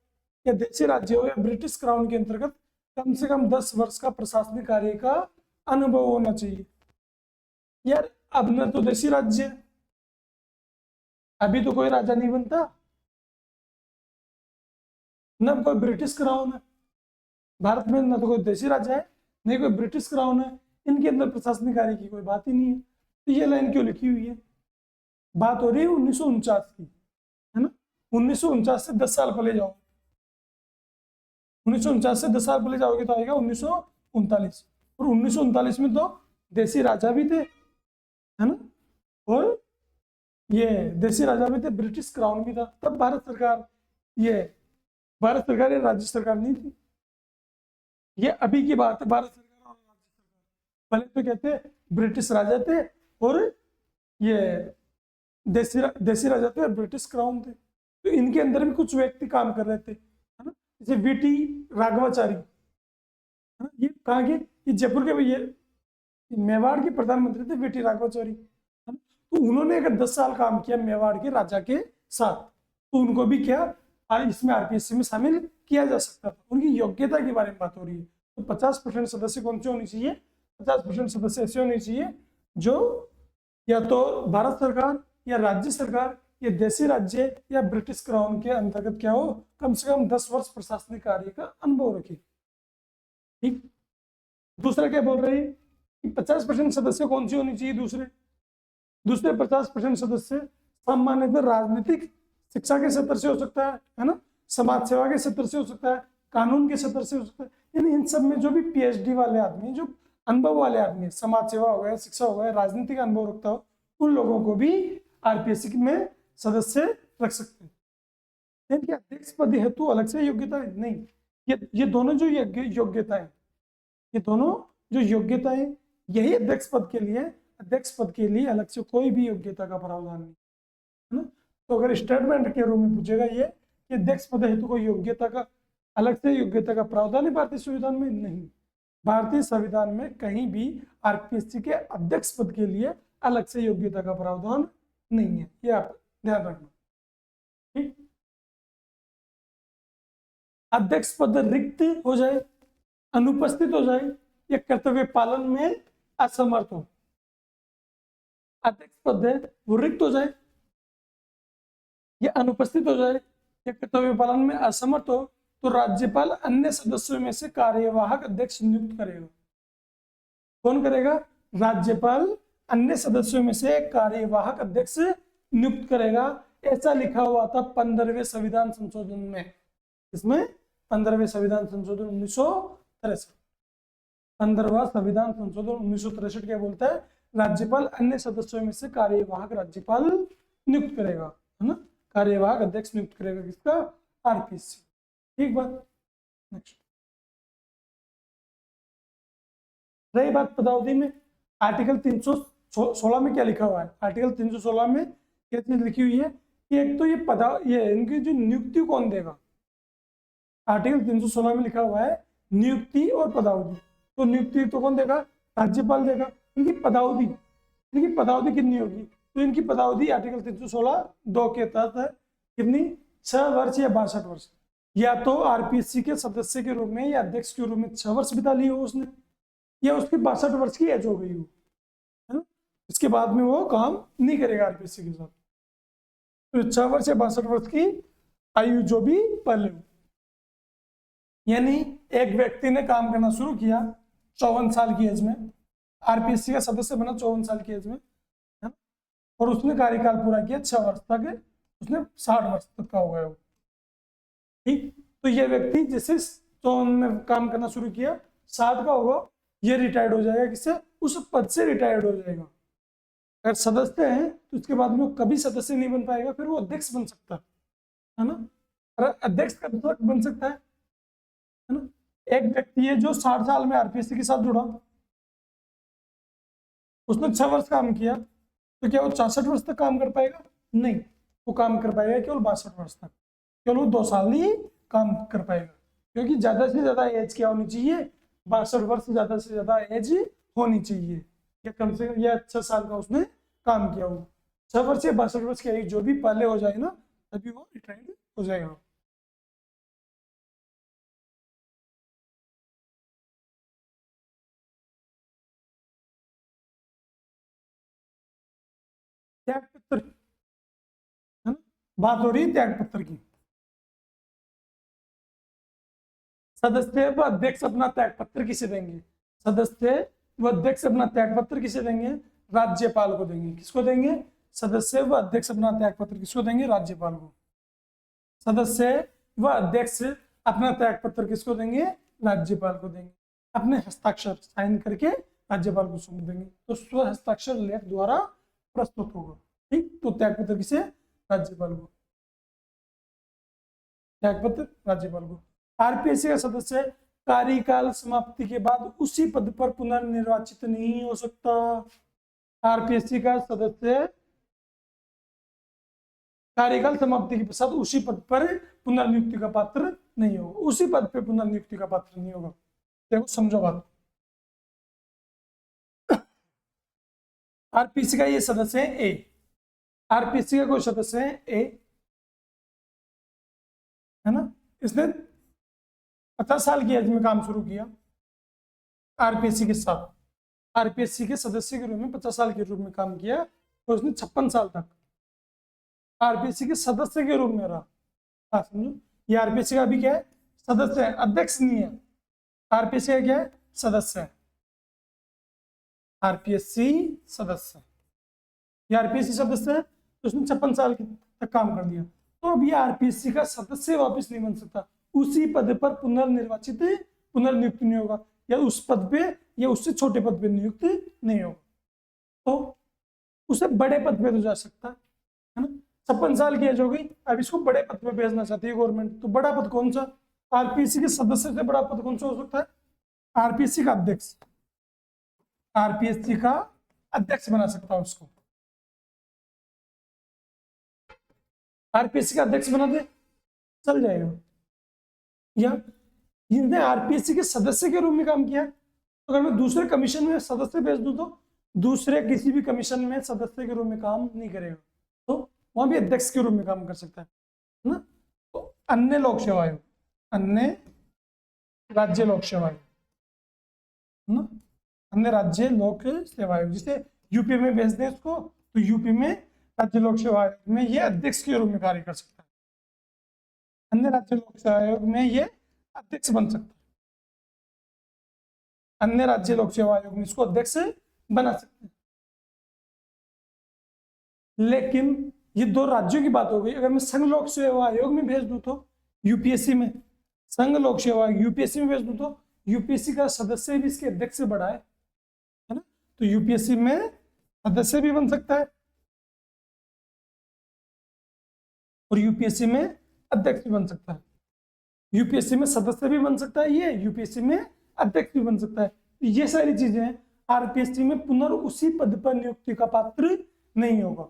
या देशी राज्य हो या ब्रिटिश क्राउन के अंतर्गत कम से कम 10 वर्ष का प्रशासनिक कार्य का अनुभव होना चाहिए। यार अब न तो देशी राज्य, अभी तो कोई राजा नहीं बनता, न कोई ब्रिटिश क्राउन है भारत में, न तो कोई देशी राजा है, नहीं कोई ब्रिटिश क्राउन है, इनके अंदर प्रशासनिक कार्य की कोई बात ही नहीं है। तो ये लाइन क्यों लिखी हुई है? बात हो रही है 1949 की, है ना। 1949 से 10 साल पहले जाओ, 1949 से 10 साल पहले जाओगे तो आएगा 1939, और 1939 में तो देशी राजा भी थे, है ना, और ये देशी राजा भी थे, ब्रिटिश क्राउन भी था। तब भारत सरकार या राज्य सरकार नहीं थी। ये अभी की बात है, भारत सरकार और राज्य सरकार। पहले तो कहते ब्रिटिश राजा थे और ये देशी राजा थे और ब्रिटिश क्राउन थे। तो इनके अंदर भी कुछ व्यक्ति काम कर रहे थे, है ना, जैसे वीटी राघवाचारी, ये कहाँ के, ये जयपुर के, ये मेवाड़ के प्रधानमंत्री थे वीटी राघवाचारी, है ना। तो उन्होंने अगर 10 साल काम किया मेवाड़ के राजा के साथ, तो उनको भी क्या इसमें आरपीएससी में शामिल किया जा सकता था। उनकी योग्यता के बारे में बात हो रही है। तो 50% सदस्य कौन से होने चाहिए? 50% सदस्य ऐसे होने चाहिए जो या तो भारत सरकार या राज्य सरकार या देशी राज्य या ब्रिटिश क्राउन के अंतर्गत क्या हो, कम से कम 10 वर्ष प्रशासनिक कार्य का अनुभव रखे। ठीक। दूसरा क्या बोल रहे हैं कि 50% सदस्य कौन सी होनी चाहिए? दूसरे 50% सदस्य सामान्यतः राजनीतिक शिक्षा के क्षेत्र से हो सकता है ना, समाज सेवा के क्षेत्र से हो सकता है, कानून के क्षेत्र से हो सकता है। यानी इन सब में जो भी पीएचडी वाले आदमी, जो अनुभव वाले आदमी, समाज सेवा हो गया, शिक्षा हो गया, राजनीतिक अनुभव रखता हो, उन लोगों को भी आरपीएससी में सदस्य रख सकते हैं। लेकिन अध्यक्ष पद हेतु अलग से योग्यता है नहीं। ये दोनों जो योग्यताएं, ये दोनों जो योग्यताएं, यही अध्यक्ष पद के लिए, अध्यक्ष पद के लिए अलग से कोई भी योग्यता का प्रावधान नहीं, है ना। तो अगर स्टेटमेंट के रूप में पूछेगा ये कि अध्यक्ष पद हेतु कोई योग्यता का अलग से योग्यता का प्रावधान है भारतीय संविधान में? नहीं, भारतीय संविधान में कहीं भी आरपीएससी के अध्यक्ष पद के लिए अलग से योग्यता का प्रावधान नहीं है, ये आप ध्यान रखना। ठीक। अध्यक्ष पद रिक्त हो जाए, अनुपस्थित हो जाए या कर्तव्य पालन में असमर्थ हो, अध्यक्ष पद है वो रिक्त हो जाए या अनुपस्थित हो जाए या कर्तव्य पालन में असमर्थ हो, तो राज्यपाल अन्य सदस्यों में से कार्यवाहक अध्यक्ष नियुक्त करेगा। कौन करेगा? राज्यपाल अन्य सदस्यों में से कार्यवाहक अध्यक्ष नियुक्त करेगा। ऐसा लिखा हुआ था 15वें संविधान संशोधन में। इसमें 15वें संविधान संशोधन 1963, 15वां संविधान संशोधन 1963 क्या बोलता है? राज्यपाल अन्य सदस्यों में से कार्यवाहक राज्यपाल नियुक्त करेगा, है ना, कार्यवाहक अध्यक्ष नियुक्त करेगा। किसका? आरपीएससी। ठीक बात। नेक्स्ट रही बात पदावधि में, आर्टिकल 316 में क्या लिखा हुआ है? आर्टिकल 316 में क्या चीज लिखी हुई है कि एक तो ये इनकी जो नियुक्ति कौन देगा? आर्टिकल 316 में लिखा हुआ है नियुक्ति और पदावधि। तो नियुक्ति तो कौन देगा? राज्यपाल देगा। इनकी पदावधि कितनी होगी? तो इनकी पदावधि आर्टिकल 316(2) के तहत है कितनी? 6 वर्ष या 62 वर्ष। या तो आरपीएससी के सदस्य के रूप में या अध्यक्ष के रूप में 6 वर्ष बिता लिए हो उसने, या उसकी 62 वर्ष की एज हो गई हो, है ना। इसके बाद में वो काम नहीं करेगा आरपीएससी के साथ। तो 6 वर्ष या 62 वर्ष की आयु जो भी पहले हो, यानी एक व्यक्ति ने काम करना शुरू किया 54 साल की एज में, आरपीएससी का सदस्य बना 54 साल की एज में, है ना, और उसने कार्यकाल पूरा किया 6 वर्ष तक, उसने 60 वर्ष तक का हो गया। ठीक। तो ये व्यक्ति जैसे 54 में काम करना शुरू किया, 60 का होगा, ये रिटायर्ड हो जाएगा। किससे? उस पद से रिटायर्ड हो जाएगा। अगर सदस्य है तो उसके बाद में वो कभी सदस्य नहीं बन पाएगा, फिर वो अध्यक्ष बन सकता है ना। और अध्यक्ष कब तक बन सकता है ना। एक व्यक्ति है जो 60 साल में आरपीएससी के साथ जुड़ा, उसने 6 वर्ष काम किया, तो क्या वो 64 वर्ष तक काम कर पाएगा? नहीं, वो काम कर पाएगा केवल 62 वर्ष तक। केवल वो 2 साल ही काम कर पाएगा, क्योंकि ज्यादा से ज्यादा एज क्या होनी चाहिए, 62 वर्ष से ज्यादा एज होनी चाहिए, या कम से कम या 6 साल का उसने काम किया हो। 6 वर्ष या 62 वर्ष की एज जो भी पहले हो जाए ना, तभी वो रिटायर्ड हो जाएगा। त्याग पत्र, है ना, बात हो रही है त्याग पत्र की। सदस्य व अध्यक्ष अपना त्याग पत्र किसे देंगे, सदस्य व अध्यक्ष अपना त्याग पत्र किसे देंगे, राज्यपाल को देंगे। किसको देंगे, सदस्य व अध्यक्ष अपना त्याग पत्र किसको देंगे, राज्यपाल को। सदस्य व अध्यक्ष अपना त्याग पत्र किसको देंगे, राज्यपाल को देंगे। अपने हस्ताक्षर साइन करके राज्यपाल को सौंप देंगे, तो स्व हस्ताक्षर लेख द्वारा प्रस्तुत होगा। ठीक, तो त्याग पत्र किसे, राज्यपाल को, त्याग पत्र राज्यपाल को। आरपीएससी का सदस्य कार्यकाल समाप्ति के बाद उसी पद पर पुनर्निर्वाचित नहीं हो सकता। आरपीएससी का सदस्य कार्यकाल समाप्ति के पश्चात उसी पद पर पुनर्नियुक्ति का पात्र नहीं होगा, उसी पद पर पुनर्नियुक्ति का पात्र नहीं होगा। देखो समझो बात। आरपीएससी का ये सदस्य है ए, आरपीएससी का कोई सदस्य है ए, है ना, इसने 50 साल की एज में काम शुरू किया आरपीएससी के साथ, आरपीएससी के सदस्य के रूप में 50 साल के रूप में काम किया, और उसने 56 साल तक आरपीएससी के सदस्य के रूप में रहा। समझो, ये आरपीएससी का भी क्या है, सदस्य है, अध्यक्ष नहीं है। आरपीएससी का क्या है, सदस्य है, आरपीएससी सदस्य, ये आरपीएससी सदस्य है, तो उसने 56 साल तक काम कर दिया, तो अब ये आरपीएससी का सदस्य वापस नहीं बन सकता, उसी पद पर पुनर्निर्वाचित पुनर्नियुक्त नहीं होगा, या उस पद पे या उससे छोटे पद पे नियुक्त नहीं होगा, तो उसे बड़े पद पे तो जा सकता है ना। 56 साल की एज हो गई, अब इसको बड़े पद पे भेजना चाहती है गवर्नमेंट, तो बड़ा पद कौन सा, आरपीएससी के सदस्य से बड़ा पद कौन सा हो सकता है, आरपीएससी का अध्यक्ष, आरपीएससी का अध्यक्ष बना सकता है उसको, आरपीएससी का अध्यक्ष बना दे, चल जाएगा। या जिसने आरपीएससी के सदस्य के रूप में काम किया, तो अगर मैं दूसरे कमीशन में सदस्य भेज दूं, तो दूसरे किसी भी कमीशन में सदस्य के रूप में काम नहीं करेगा, तो वहां भी अध्यक्ष के रूप में काम कर सकता है ना। तो अन्य लोक सेवा आयोग, अन्य राज्य लोक सेवा आयोग ना, अन्य राज्य लोक सेवा आयोग, जिसे यूपी में भेज दें उसको, तो यूपी में राज्य लोक सेवा आयोग में ये अध्यक्ष के रूप में कार्य कर सकता है, अन्य राज्य लोक सेवा आयोग में ये अध्यक्ष बन सकता है, अन्य राज्य लोक सेवा आयोग में इसको अध्यक्ष बना सकते हैं। लेकिन ये 2 राज्यों की बात हो गई, अगर मैं संघ लोक सेवा आयोग में भेज दूं, तो यूपीएससी में, संघ लोक सेवा आयोग यूपीएससी में भेज दूं, तो यूपीएससी का सदस्य भी इसके अध्यक्ष से बड़ा है ना, तो यूपीएससी में सदस्य भी बन सकता है और यूपीएससी में अध्यक्ष भी बन सकता है, यूपीएससी में सदस्य भी बन सकता है, ये यूपीएससी में अध्यक्ष भी बन सकता है। ये सारी चीजें आरपीएससी में उसी पद पर नियुक्ति का पात्र नहीं होगा।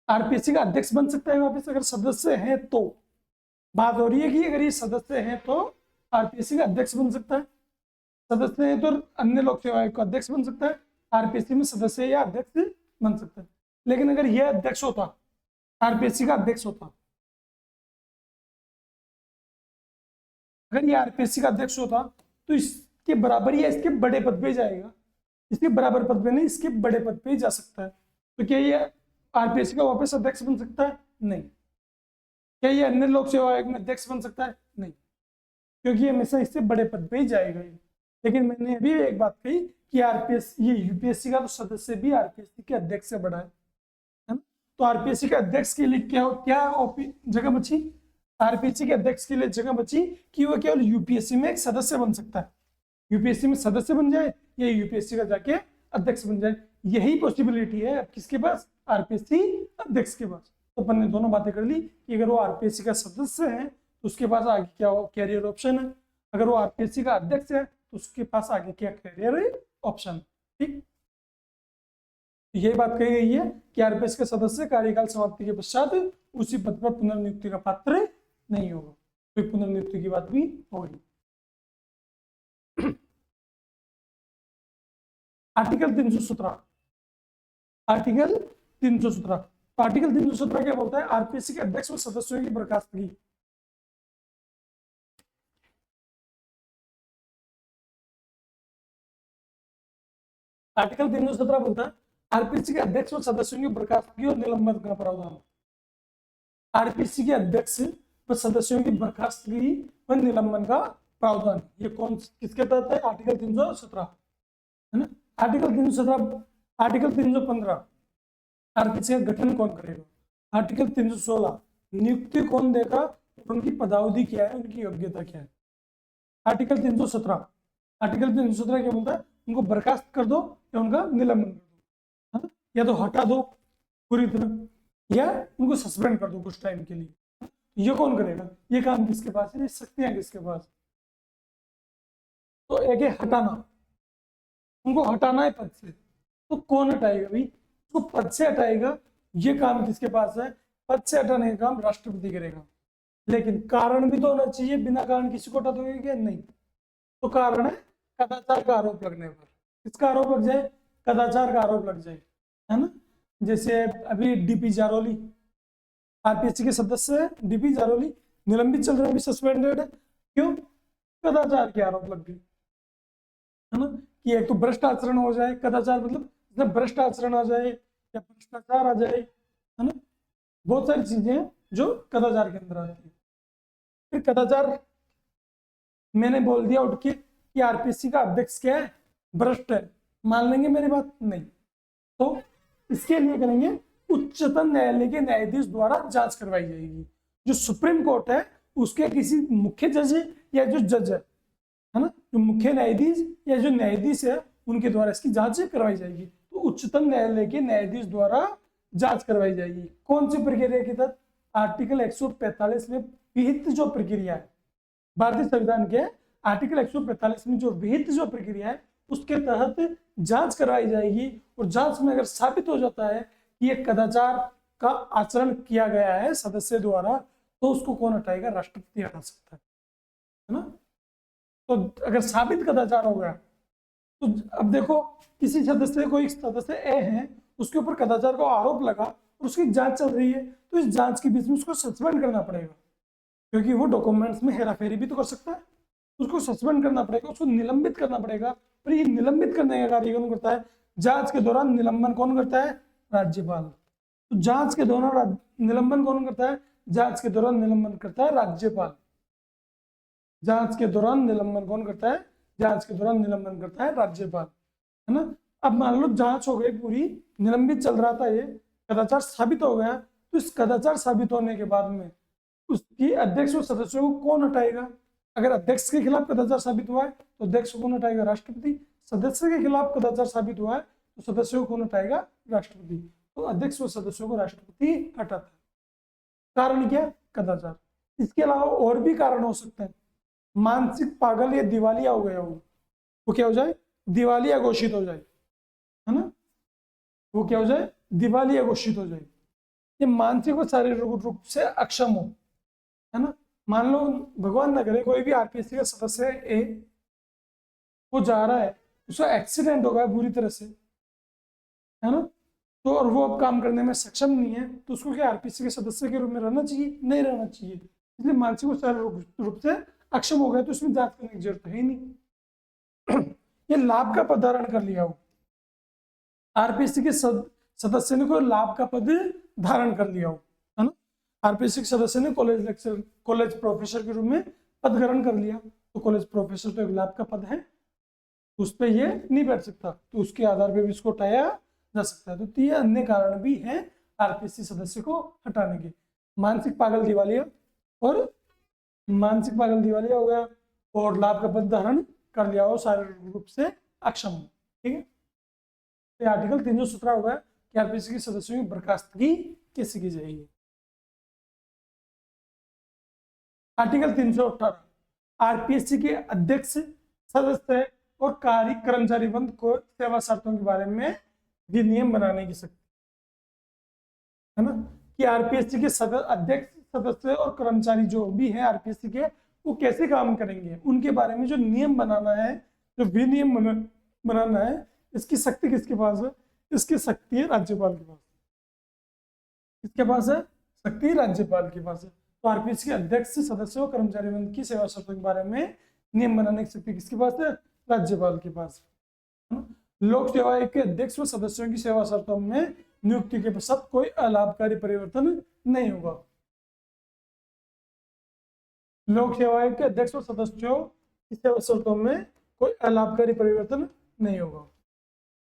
आरपीएससी का अध्यक्ष बन सकता है वापस अगर सदस्य है, तो बात हो रही है कि अगर ये सदस्य है तो आरपीएससी का अध्यक्ष बन सकता है, सदस्य है तो अन्य लोक सेवा आयोग का अध्यक्ष बन सकता है, आरपीएससी में सदस्य या अध्यक्ष बन सकता है। लेकिन अगर यह अध्यक्ष होता, आरपीएससी का अध्यक्ष होता, अगर ये आरपीएससी का अध्यक्ष होता, तो इसके बराबर या इसके बड़े पद पे जाएगा, इसके बराबर पद पे नहीं, इसके बड़े पद पे जा सकता है। तो क्या ये आरपीएससी का वापस अध्यक्ष बन सकता है, नहीं। क्या ये अन्य लोक सेवा आयोग में अध्यक्ष बन सकता है, नहीं, क्योंकि हमेशा इससे बड़े पद पे ही जाएगा। लेकिन मैंने अभी एक बात कही कि आरपीएससी, ये यूपीएससी का तो सदस्य भी आरपीएससी के अध्यक्ष से बड़ा है ना। तो आरपीएससी के अध्यक्ष के लिए क्या जगह बची, आरपीएससी के अध्यक्ष के लिए जगह बची कि वो केवल यूपीएससी में एक सदस्य बन सकता है, यूपीएससी में सदस्य बन जाए या यूपीएससी का जाके अध्यक्ष बन जाए, यही पॉसिबिलिटी है अब किसके पास, आरपीएससी अध्यक्ष के पास। तो अपन ने दोनों बातें कर ली कि अगर वो आरपीएससी का सदस्य है तो उसके पास आगे क्या कैरियर ऑप्शन है, अगर वो आरपीएससी का अध्यक्ष है तो उसके पास आगे क्या कैरियर ऑप्शन, ठीक। ये बात कही गई है कि आरपीएस के सदस्य कार्यकाल समाप्ति के पश्चात उसी पद पर पुनर्नियुक्ति का पात्र नहीं होगा। तो पुनर्नियुक्ति की बात भी हो गई। आर्टिकल 317, आर्टिकल 317, तो आर्टिकल 317 क्या बोलता है? आरपीएससी के अध्यक्ष व सदस्यों की बर्खास्तगी। आर्टिकल 317 बोलता है आरपीएससी के अध्यक्ष व सदस्यों की बर्खास्तगी और निलंबन का प्रावधान। आरपीएससी के अध्यक्ष व सदस्यों की बर्खास्तगी व निलंबन का प्रावधान, ये कौन किसके तहत है? आर्टिकल 317, है ना। आर्टिकल 317, आर्टिकल 315 आरपीएससी का गठन कौन करेगा? आर्टिकल 316 नियुक्ति कौन देगा, उनकी पदावधि क्या है, उनकी योग्यता क्या है? आर्टिकल 317, आर्टिकल 317 क्या बोलता है? उनको बर्खास्त कर दो या उनका निलंबन कर दो, है ना? या तो हटा दो पूरी तरह या उनको सस्पेंड कर दो कुछ टाइम के लिए। ये कौन करेगा? ये काम किसके पास है? ये शक्तियां किसके पास? तो एक है हटाना, उनको हटाना है पद से, तो कौन हटाएगा भाई? उसको पद से हटाएगा। ये काम किसके पास है? पद से हटाने का काम राष्ट्रपति करेगा। लेकिन कारण भी तो होना चाहिए, बिना कारण किसी को हटा दोगे क्या? नहीं। तो कारण है कदाचार का आरोप लगने पर। किसका आरोप लग जाए? कदाचार का आरोप लग जाए, है ना। जैसे अभी डीपी जारोली आरपीएससी के सदस्य है, डीपी जारोली निलंबित चल रहे हैं, सस्पेंडेड है। क्यों? कदाचार के आरोप लग गए, है ना। कि एक तो भ्रष्ट आचरण हो जाए, कदाचार मतलब भ्रष्ट आचरण आ जाए या भ्रष्टाचार आ जाए, है ना। बहुत सारी चीजें हैं जो कदाचार के अंदर आती है। फिर कदाचार मैंने बोल दिया उठ के कि आरपीएससी का अध्यक्ष क्या है? भ्रष्ट है, मान लेंगे मेरी बात? नहीं। तो इसके लिए करेंगे उच्चतम न्यायालय के न्यायाधीश द्वारा जांच करवाई जाएगी। जो सुप्रीम कोर्ट है उसके किसी मुख्य जज या जो जज है ना, जो मुख्य न्यायाधीश या जो न्यायाधीश है उनके द्वारा इसकी जांच करवाई जाएगी। तो उच्चतम न्यायालय के न्यायाधीश द्वारा जांच करवाई जाएगी। कौन सी प्रक्रिया के तहत? आर्टिकल 145 में विहित जो प्रक्रिया है भारतीय संविधान के आर्टिकल 145 में जो विहित जो प्रक्रिया है उसके तहत जांच करवाई जाएगी। और जांच में अगर साबित हो जाता है कि ये कदाचार का आचरण किया गया है सदस्य द्वारा, तो उसको कौन हटाएगा? राष्ट्रपति हटा सकता है ना। तो अगर साबित कदाचार हो गया तो अब देखो किसी सदस्य को, एक सदस्य ए है, उसके ऊपर कदाचार का आरोप लगा और उसकी जांच चल रही है, तो इस जांच के बीच में उसको सस्पेंड करना पड़ेगा, क्योंकि वो डॉक्यूमेंट्स में हेराफेरी भी तो कर सकता है। उसको सस्पेंड करना पड़ेगा, उसको निलंबित करना पड़ेगा। पर ये निलंबित करने का कार्य कौन करता है? जांच के दौरान निलंबन कौन करता है? राज्यपाल। तो जांच के दौरान निलंबन कौन करता है? जांच के दौरान निलंबन करता है राज्यपाल। जांच के दौरान निलंबन कौन करता है? जांच के दौरान निलंबन करता है राज्यपाल, है ना। अब मान लो जांच हो गई पूरी, निलंबित चल रहा था, ये कदाचार साबित हो गया, तो इस कदाचार साबित होने के बाद में उसकी अध्यक्ष और सदस्यों को कौन हटाएगा? अगर अध्यक्ष के खिलाफ कदाचार साबित हुआ है तो अध्यक्ष को कौन हटाएगा? राष्ट्रपति। सदस्य के खिलाफ कदाचार साबित हुआ है तो सदस्यों को कौन हटाएगा? राष्ट्रपति। तो अध्यक्ष और सदस्यों को राष्ट्रपति हटाता है। कारण क्या? कदाचार। इसके अलावा और भी कारण हो सकते हैं। मानसिक पागल या दिवालिया हो गया हो, वो क्या हो जाए? दिवालिया घोषित हो जाए, है ना। वो क्या हो जाए? दिवालिया घोषित हो जाए। ये मानसिक और शारीरिक रूप से अक्षम हो, है ना। मान लो भगवान न करे कोई भी आरपीएससी का सदस्य ए, वो जा रहा है, उसका एक्सीडेंट हो गया बुरी तरह से, है ना, तो और वो अब काम करने में सक्षम नहीं है, तो उसको क्या आरपीएससी के सदस्य के रूप में रहना चाहिए? नहीं रहना चाहिए। इसलिए मानसिक और शारीरिक रूप से अक्षम हो गया तो इसमें जांच करने की जरूरत है ही नहीं। ये लाभ का पद धारण कर लिया हो, आरपीएससी के सदस्य ने कोई लाभ का पद धारण कर लिया हो, है ना। आरपीएससी के सदस्य ने कॉलेज लेक्चर, कॉलेज प्रोफेसर के रूप में पद ग्रहण कर लिया, तो कॉलेज प्रोफेसर तो एक लाभ का पद है, उस पर ये नहीं बैठ सकता, तो उसके आधार पर भी इसको हटाया जा सकता है। तो ये अन्य कारण भी हैं आरपीएससी सदस्य को हटाने के। मानसिक पागल दिवालिया, और मानसिक पागल दिवालिया हो गया, और लाभ का पद धारण कर लिया हो, शारीरिक रूप से अक्षम हो, ठीक है। तो आर्टिकल 317 होगा कि आरपीएससी के सदस्यों की बर्खास्तगी कैसे की जाएगी। आर्टिकल 318 आरपीएससी के अध्यक्ष, सदस्य और कार्य कर्मचारी वृंद को सेवा शर्तों के बारे में विनियम बनाने की शक्ति, है ना, कि आरपीएससी के अध्यक्ष, सदस्य और कर्मचारी जो भी हैं आरपीएससी के, वो कैसे काम करेंगे, उनके बारे में जो नियम बनाना है, जो विनियम बनाना है, इसकी शक्ति किसके पास है? इसकी शक्ति है राज्यपाल के पास। किसके पास है? शक्ति राज्यपाल के पास है। तो आरपीएससी के अध्यक्ष, सदस्यों, कर्मचारी वृंद की सेवा शर्तों के बारे में नियम बनाने की शक्ति किसके पास है? राज्यपाल के पास। लोक सेवा आयोग के अध्यक्ष व सदस्यों की सेवा शर्तों में नियुक्ति के पश्चात कोई अलाभकारी परिवर्तन नहीं होगा। लोक सेवा आयोग के अध्यक्ष व सदस्यों की सेवा शर्तों में कोई अलाभकारी परिवर्तन नहीं होगा।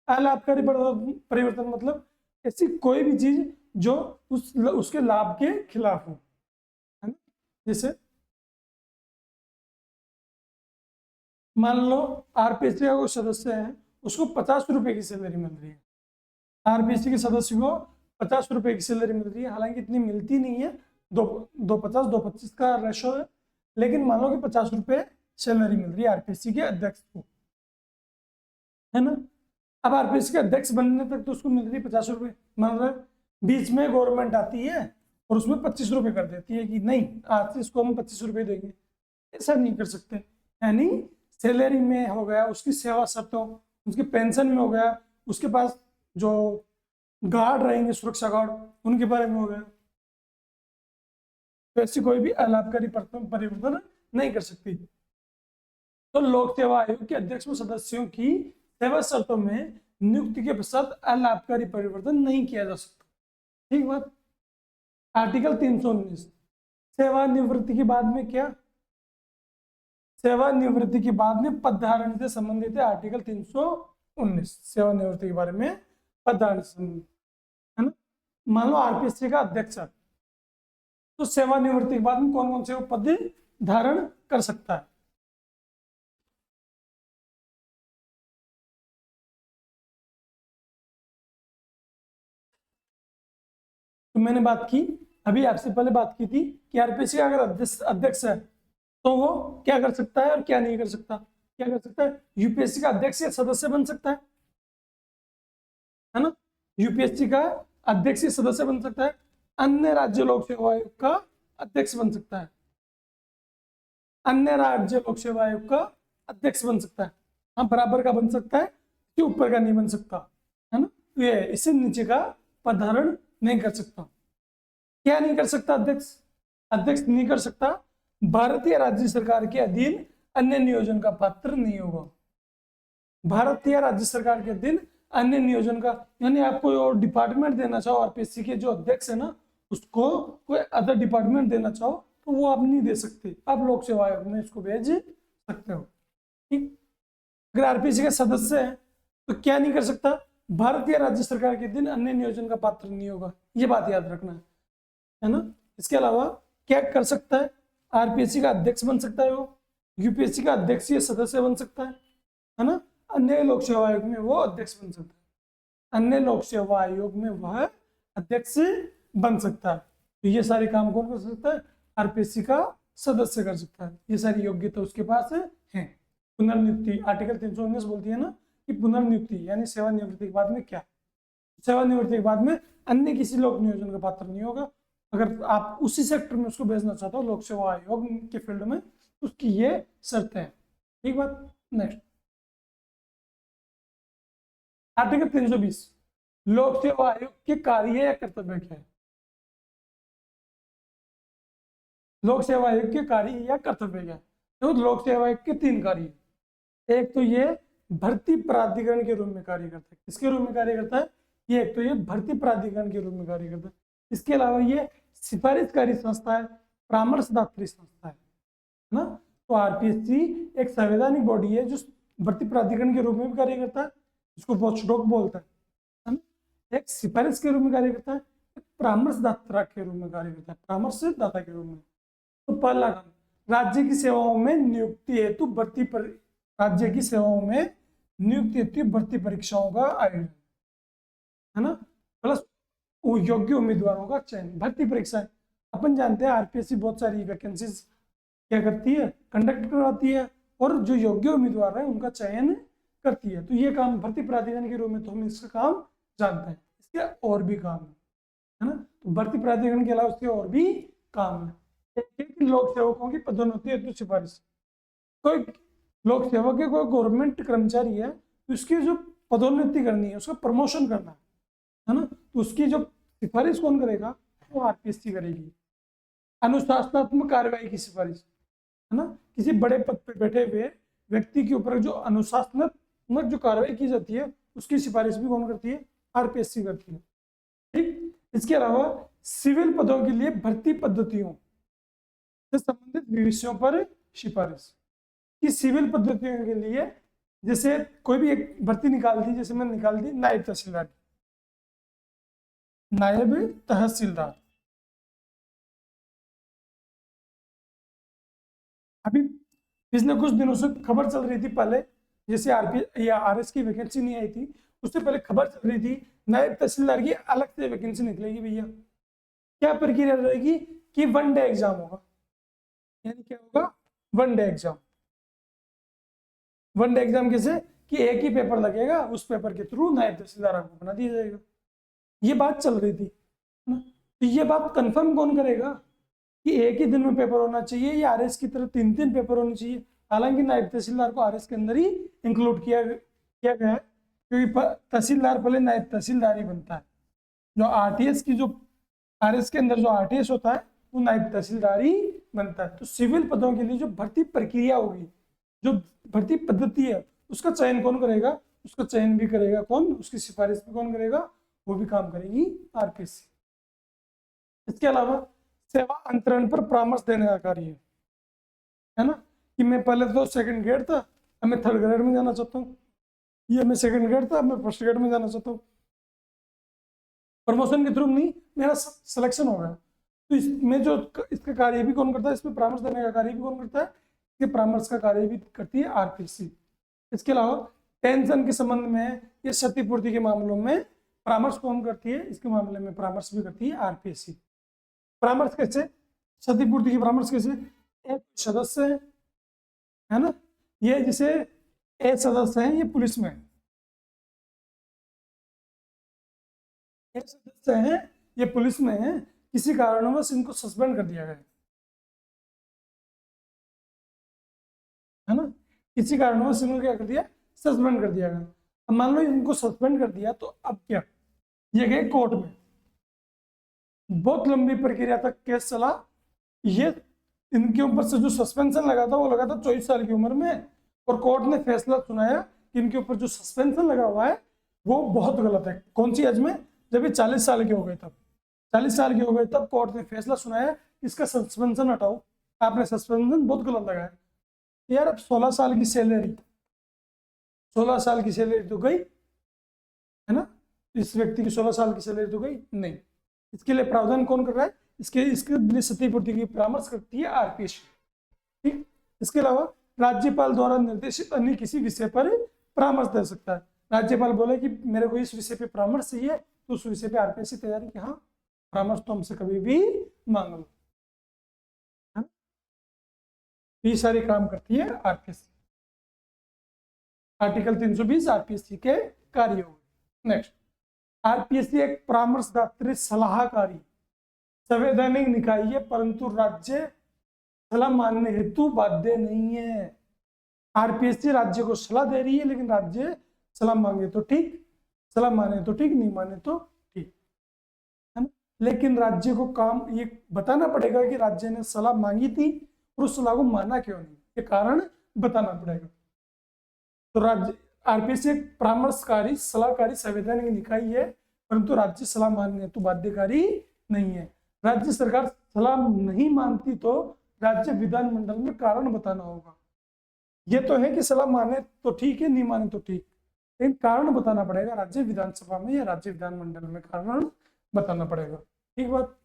अलाभकारी परिवर्तन मतलब ऐसी कोई भी चीज जो उसके लाभ के खिलाफ हो, है ना। जैसे मान लो आरपीएससी का कोई सदस्य है, उसको 50 रुपए की सैलरी मिल रही है। आरपीएससी के सदस्य को 50 रुपए की सैलरी मिल रही है, हालांकि इतनी मिलती नहीं है, 250 का रेशो है, लेकिन मान लो कि 50 रुपए सैलरी मिल रही है आरपीएससी के अध्यक्ष को, है ना। अब आरपीएससी के अध्यक्ष बनने तक तो उसको मिल रही है 50 रुपए, मान रहे बीच में गवर्नमेंट आती है और उसमें 25 रुपए कर देती है कि नहीं, आज से इसको हम 25 रुपए देंगे। ऐसा नहीं कर सकते, यानी सैलरी में हो गया, उसकी सेवा शर्तों, उसके पेंशन में हो गया, उसके पास जो गार्ड रहेंगे, सुरक्षा गार्ड, उनके बारे में हो गया। तो ऐसी कोई भी अलाभकारी परिवर्तन नहीं कर सकती। तो लोक सेवा आयोग के अध्यक्ष व सदस्यों की सेवा शर्तों में नियुक्ति के पश्चात अलाभकारी परिवर्तन नहीं किया जा सकता। ठीक बात। आर्टिकल 319 सेवानिवृत्ति के बाद में क्या? सेवानिवृत्ति के बाद में पद धारण से संबंधित है आर्टिकल 319, सेवानिवृत्ति के बारे में पद धारण से संबंधित, है ना। मान लो आरपीएससी का अध्यक्ष है, तो सेवानिवृत्ति के बाद में कौन कौन से पद धारण कर सकता है? तो मैंने बात की, अभी आपसे पहले बात की थी कि आरपीएससी का अगर अध्यक्ष है तो वो क्या कर सकता है और क्या नहीं कर सकता। क्या कर सकता है? यूपीएससी का अध्यक्ष या सदस्य बन सकता है ना। यूपीएससी का अध्यक्ष या सदस्य बन सकता है, अन्य राज्य लोक सेवा आयोग का अध्यक्ष बन सकता है, अन्य राज्य लोक सेवा आयोग का अध्यक्ष बन सकता है। हाँ, बराबर का बन सकता है, कि ऊपर का नहीं बन सकता, है ना। ये इससे नीचे का पद धारण नहीं कर सकता। क्या नहीं कर सकता? अध्यक्ष नहीं कर सकता, भारतीय राज्य सरकार के अधीन अन्य नियोजन का पात्र नहीं होगा। भारतीय राज्य सरकार के अधीन अन्य नियोजन का, यानी आप कोई और डिपार्टमेंट देना चाहो, आरपीएससी के जो अध्यक्ष है ना, उसको कोई अदर डिपार्टमेंट देना चाहो तो वो आप नहीं दे सकते, आप लोक सेवा आयोग में इसको भेज सकते हो। ठीक। अगर आरपीएससी के सदस्य है तो क्या नहीं कर सकता? भारतीय राज्य सरकार के अधीन अन्य नियोजन का पात्र नहीं होगा, ये बात याद रखना है ना। इसके अलावा क्या कर सकता है? आरपीएससी का अध्यक्ष बन सकता है वो, यूपीएससी का अध्यक्ष या सदस्य बन सकता है ना। अन्य लोक सेवा आयोग में वो अध्यक्ष बन सकता है, अन्य लोक सेवा आयोग में वह अध्यक्ष बन सकता है। तो ये सारे काम कौन कर सकता है? आरपीएससी का सदस्य कर सकता है। ये सारी योग्यता उसके पास है। पुनर्नियुक्ति आर्टिकल 319 बोलती है ना कि पुनर्नियुक्ति यानी सेवानिवृत्ति के बाद में क्या? सेवानिवृत्ति के बाद में अन्य किसी लोक नियोजन का पात्र नहीं होगा। अगर आप उसी सेक्टर में उसको भेजना चाहते हो लोक सेवा आयोग के फील्ड में, उसकी ये शर्तें हैं। ठीक बात। नेक्स्ट आर्टिकल 320 लोक सेवा आयोग के कार्य या कर्तव्य क्या है? लोक सेवा आयोग के कार्य या कर्तव्य क्या है? तो लोक सेवा आयोग के 3 कार्य। एक तो ये भर्ती प्राधिकरण के रूप में कार्य करता है। किसके रूप में कार्य करता है? ये एक तो ये भर्ती प्राधिकरण के रूप में कार्य करता है। इसके अलावा ये सिफारिशकारी संस्था है, परामर्शदात्री संस्था है ना। तो आरपीएससी एक संवैधानिक बॉडी है जो भर्ती प्राधिकरण के रूप में भी कार्य करता है, इसको वॉचडॉग बोलता है ना। एक सिफारिश के रूप में कार्य करता है, एक परामर्शदाता के रूप में कार्य करता है, परामर्शदाता के रूप में। तो पहला काम, राज्य की सेवाओं में नियुक्ति हेतु भर्ती पर, राज्य की सेवाओं में नियुक्ति हेतु भर्ती परीक्षाओं का आयोजन, है ना, प्लस योग्य उम्मीदवारों का चयन। भर्ती परीक्षाएं अपन जानते हैं आरपीएससी बहुत सारी वैकेंसीज क्या करती है, कंडक्ट करवाती है, और जो योग्य उम्मीदवार है उनका चयन करती है। तो ये काम भर्ती प्राधिकरण के रूप में तो हम इसका काम जानते हैं। इसके और भी काम है ना। तो भर्ती प्राधिकरण के अलावा उसके और भी काम है। एक लोक सेवकों की पदोन्नति हेतु सिफारिश। कोई लोक सेवक है, कोई गवर्नमेंट कर्मचारी है, तो उसकी जो पदोन्नति करनी है, उसका प्रमोशन करना है ना, तो उसकी जो सिफारिश कौन करेगा, वो आरपीएससी करेगी। अनुशासनात्मक कार्रवाई की सिफारिश है ना, किसी बड़े पद पर बैठे हुए व्यक्ति के ऊपर जो अनुशासनात्मक जो कार्रवाई की जाती है, उसकी सिफारिश भी कौन करती है, आरपीएससी करती है। ठीक। इसके अलावा सिविल पदों के लिए भर्ती पद्धतियों से संबंधित विषयों पर सिफारिश कि सिविल पद्धतियों के लिए, जैसे कोई भी एक भर्ती निकाल दी, जैसे मैंने निकाल दी नायब तहसीलदार, नायब तहसीलदार। अभी पिछले कुछ दिनों से खबर चल रही थी, पहले जैसे आरपी या आरएस की वैकेंसी नहीं आई थी, उससे पहले खबर चल रही थी नायब तहसीलदार की अलग से वैकेंसी निकलेगी भैया। क्या प्रक्रिया रहेगी कि 1 डे एग्जाम होगा, यानी क्या होगा, 1 डे एग्जाम। 1 डे एग्जाम कैसे कि एक ही पेपर लगेगा, उस पेपर के थ्रू नायब तहसीलदार आपको बना दिया जाएगा। ये बात चल रही थी ना, तो ये बात कंफर्म कौन करेगा कि एक ही दिन में पेपर होना चाहिए या आरएस की तरह 3-3 पेपर होने चाहिए। हालांकि नायब तहसीलदार को आरएस के अंदर ही इंक्लूड किया गया है, क्योंकि तहसीलदार पहले नायब तहसीलदार ही बनता है। जो आरटीएस की जो आरएस के अंदर जो आरटीएस होता है, वो नायब तहसीलदार ही बनता है। तो सिविल पदों के लिए जो भर्ती प्रक्रिया होगी, जो भर्ती पद्धति है, उसका चयन कौन करेगा, उसका चयन भी करेगा कौन, उसकी सिफारिश भी कौन करेगा, वो भी काम करेगी आरपीएससी। इसके अलावा सेवा अंतरण पर परामर्श देने का कार्य है ना, कि मैं पहले तो 2nd ग्रेड था, अब मैं 3rd ग्रेड में जाना चाहता हूँ, ये मैं 2nd ग्रेड था, अब मैं 1st ग्रेड में जाना चाहता हूँ। प्रमोशन के थ्रू नहीं, मेरा सिलेक्शन हो गया, तो इसमें जो इसका कार्य भी कौन करता है, इसमें परामर्श देने का कार्य भी कौन करता है, इसके परामर्श का कार्य भी करती है आरपीएससी। इसके अलावा पेंशन के संबंध में या क्षतिपूर्ति के मामलों में परामर्श कौन करती है, इसके मामले में परामर्श भी करती है आरपीएससी। परामर्श कैसे, क्षतिपूर्ति की परामर्श कैसे, एक सदस्य है ना, ये जिसे एक सदस्य है, ये पुलिस में एक सदस्य है, ये पुलिस में है, किसी कारणवश इनको सस्पेंड कर दिया गया है ना, किसी कारणवश इनको क्या कर दिया, सस्पेंड कर दिया गया। अब मान लो इनको सस्पेंड कर दिया, तो अब क्या, ये गए कोर्ट में, बहुत लंबी प्रक्रिया तक केस चला। ये इनके ऊपर से जो सस्पेंशन लगा था, वो लगा था 24 साल की उम्र में, और कोर्ट ने फैसला सुनाया कि इनके ऊपर जो सस्पेंशन लगा हुआ है वो बहुत गलत है। कौन सी एज में, जब ये 40 साल के हो गए, तब 40 साल के हो गए तब कोर्ट ने फैसला सुनाया इसका सस्पेंशन हटाओ, आपने सस्पेंशन बहुत गलत लगाया। यार अब 16 साल की सैलरी, 16 साल की सैलरी तो गई है ना, इस व्यक्ति की 16 साल की सैलरी तो गई नहीं। इसके लिए प्रावधान कौन कर रहा है, इसके लिए क्षतिपूर्ति की परामर्श करती है आरपीएससी। ठीक। इसके अलावा राज्यपाल द्वारा निर्देशित अन्य किसी विषय पर परामर्श दे सकता है। राज्यपाल बोले कि मेरे को इस विषय पे परामर्श चाहिए, तो उस विषय पे आरपीएससी तैयारी कि हाँ परामर्श तो हमसे कभी भी मांग लो, ये सारे काम करती है आरपीएससी। आर्टिकल 320 आरपीएससी के कार्य हो गए। नेक्स्ट, आरपीएससी एक परामर्शदात्री सलाहकारी संवैधानिक निकाय है, परंतु राज्य सलाह मानने हेतु बाध्य नहीं है। आरपीएससी राज्य को सलाह दे रही है, लेकिन राज्य सलाह मांगे तो ठीक, सलाह माने तो ठीक, नहीं माने तो ठीक है ना। लेकिन राज्य को काम ये बताना पड़ेगा कि राज्य ने सलाह मांगी थी और उस सलाह को माना क्यों नहीं, ये कारण बताना पड़ेगा। तो राज्य आरपीएससी एक परामर्शकारी सलाहकारी संवैधानिक निकाय है, परंतु राज्य सलाह मानने हेतु बाध्यकारी नहीं है। राज्य सरकार सलाह नहीं मानती तो राज्य विधानमंडल में कारण बताना होगा। ये तो है कि सलाह माने तो ठीक है, नहीं माने तो ठीक, लेकिन कारण बताना पड़ेगा राज्य विधानसभा में या राज्य विधानमंडल में, कारण बताना पड़ेगा। ठीक बात।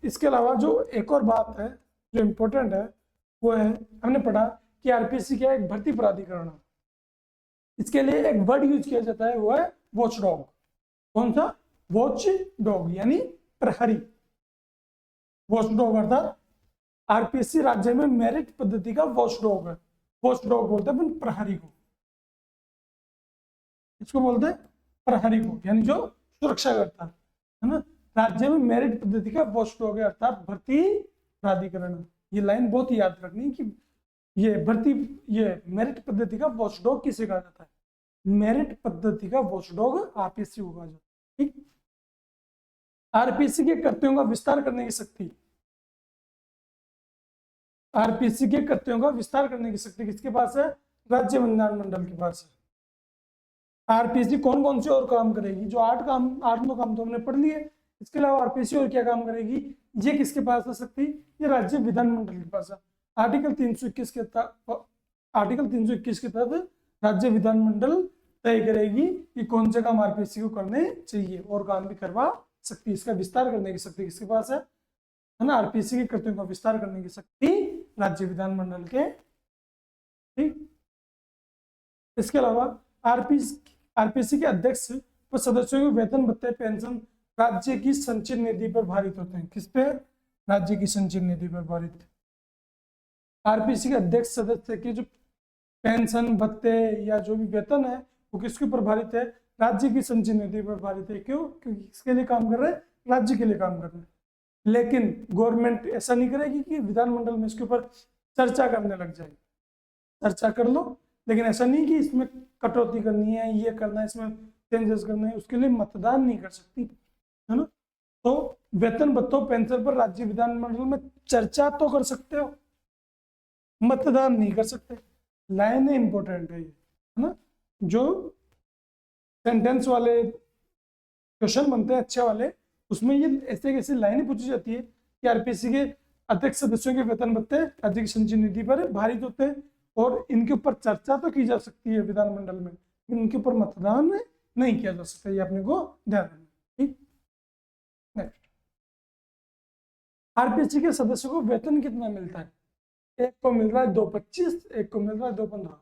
इसके अलावा जो एक और बात है जो इम्पोर्टेंट है, वो है हमने पढ़ा कि आरपीएससी क्या है, एक भर्ती प्राधिकरण है। इसके लिए एक वर्ड यूज किया जाता है, वो है वॉच डॉग। कौन सा, वॉच डॉग यानी प्रहरी। वॉच डॉग अर्थात आरपीएससी राज्य में मेरिट पद्धति का वॉच डॉग है। वॉच डॉग बोलते हैं प्रहरी को, इसको बोलते हैं प्रहरी को, यानी जो सुरक्षा करता है ना। राज्य में मेरिट पद्धति का वॉचडॉग है, अर्थात भर्ती प्राधिकरण। ये लाइन बहुत ही याद रखनी कि ये भर्ती, ये मेरिट पद्धति का वॉचडॉग किसे कहा जाता है? मेरिट पद्धति का वॉचडॉग आरपीएससी को कहा जाता है। ठीक, आरपीएससी के कर्तव्यों का विस्तार करने की शक्ति, आरपीएससी के कर्तव्यों का विस्तार करने की शक्ति किसके पास है? राज्य विधानमंडल के पास है। आरपीएससी कौन कौन से और काम करेगी? जो 8 काम तो हमने पढ़ लिए, इसके अलावा आरपीएससी और क्या काम करेगी, ये किसके पास है शक्ति? ये राज्य विधानमंडल के पास है। आर्टिकल 321 के तहत, आर्टिकल 321 के तहत राज्य विधानमंडल तय करेगी कि कौन से काम आरपीएससी को करने चाहिए और काम भी करवा सकती है। इसका विस्तार करने की शक्ति किसके पास है ना? आरपीएससी के कर्तव्यों का विस्तार करने की शक्ति राज्य विधानमंडल के। ठीक, इसके अलावा आरपीएससी के अध्यक्ष व सदस्यों के वेतन भत्ते पेंशन राज्य की संचित निधि पर भारित होते हैं। किस पे? राज्य की संचित निधि पर भारित। आरपीएससी के अध्यक्ष सदस्य की जो पेंशन भत्ते या जो भी वेतन है वो किसके ऊपर भारित है? राज्य की संचित निधि पर भारित है। क्यों? क्योंकि किसके लिए काम कर रहे हैं? राज्य के लिए काम कर रहे हैं। लेकिन गवर्नमेंट ऐसा नहीं करेगी कि विधानमंडल में इसके ऊपर चर्चा करने लग जाए। चर्चा कर लो, लेकिन ऐसा नहीं कि इसमें कटौती करनी है, ये करना है, इसमें चेंजेस करना है, उसके लिए मतदान नहीं कर सकती, है ना। तो वेतन भत्तों पेंशन पर राज्य विधानमंडल में चर्चा तो कर सकते हो, मतदान नहीं कर सकते। लाइन इंपॉर्टेंट है ये, है ना। जो सेंटेंस वाले क्वेश्चन बनते हैं अच्छे वाले, उसमें ये ऐसे ऐसी लाइनें पूछी जाती है कि आरपीएससी के अध्यक्ष सदस्यों के वेतन भत्ते राज्य की संचित निधि पर भारित होते हैं और इनके ऊपर चर्चा तो की जा सकती है विधानमंडल में, लेकिन इनके ऊपर मतदान नहीं किया जा सकता। ये अपने को ध्यान रखना। ठीक, नेक्स्ट, आरपीएससी के सदस्यों को वेतन कितना मिलता है? एक को मिल रहा है 225, एक को मिल रहा है 215।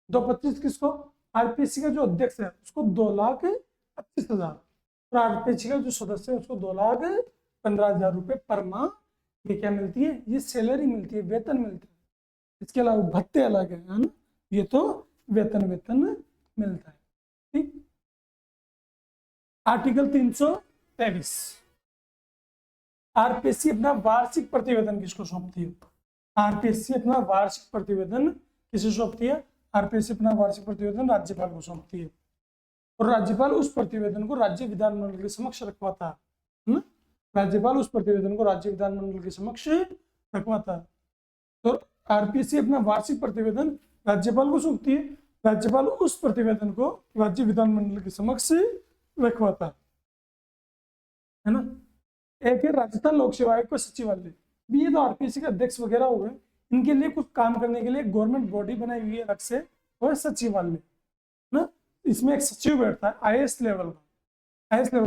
225 किसको? आरपीएससी का जो अध्यक्ष है उसको 2,25,000 और आरपीएससी का जो सदस्य है उसको 2,15,000 रुपए पर माह ये क्या मिलती है? ये सैलरी मिलती है, वेतन मिलता है। इसके अलावा भत्ते अलग है ना, ये तो वेतन मिलता है। ठीक, आर्टिकल 323, आरपीएससी अपना वार्षिक प्रतिवेदन किसको सौंपती है? आरपीएससी अपना वार्षिक प्रतिवेदन किसे सौंपती है? आरपीएससी अपना वार्षिक प्रतिवेदन राज्यपाल को सौंपती है और राज्यपाल उस प्रतिवेदन को राज्य विधानमंडल के समक्ष रखवाता है। राज्यपाल उस प्रतिवेदन को राज्य विधानमंडल के समक्ष रखवाता है। तो आरपीएससी अपना वार्षिक प्रतिवेदन राज्यपाल को सौंपती है, राज्यपाल उस प्रतिवेदन को राज्य विधानमंडल के समक्ष रखवाता है ना। एक है राजस्थान लोक सेवा आयोग का सचिवालय, भी ये तो आरपीएससी के अध्यक्ष वगैरह हो गए, इनके लिए कुछ काम करने के लिए गवर्नमेंट बॉडी बनाई हुई है अलग से, और सचिवालय ना। इसमें एक सचिव बैठता है, आईएएस लेवल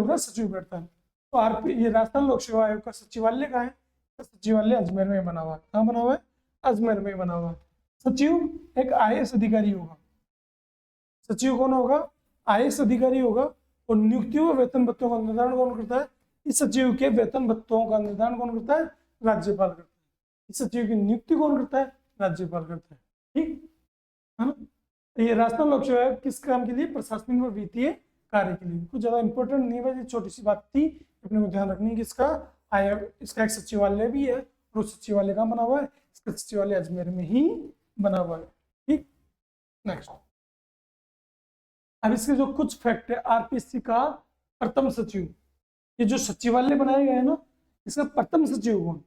का सचिव बैठता है। तो ये राजस्थान लोक सेवा आयोग का सचिवालय कहाँ है? सचिवालय अजमेर में बना हुआ है। कहाँ बना हुआ है? अजमेर में बना हुआ है। सचिव एक आईएएस अधिकारी होगा। सचिव कौन होगा? आईएएस अधिकारी होगा। और नियुक्तियों व वेतन भत्तों का निर्धारण कौन करता है? इस सचिव के वेतन भत्तों का निर्धारण कौन करता है? राज्यपाल करता है। इस सचिव की नियुक्ति कौन करता है? राज्यपाल करता है। ठीक है ना। ये राजस्थान लोक सेवा आयोग किस काम के लिए? प्रशासनिक व वित्तीय कार्य के लिए। कुछ ज्यादा इंपॉर्टेंट नहीं है, छोटी सी बात थी, अपने को ध्यान रखनी है कि इसका आयोग, इसका एक सचिवालय भी है और उस सचिवालय का बना हुआ है, इसका सचिवालय अजमेर में ही बना हुआ है। ठीक, नेक्स्ट, अब इसके जो कुछ फैक्ट है, आरपीएससी का प्रथम सचिव, ये जो सचिवालय बनाया गया है ना, इसका प्रथम सचिव कौन?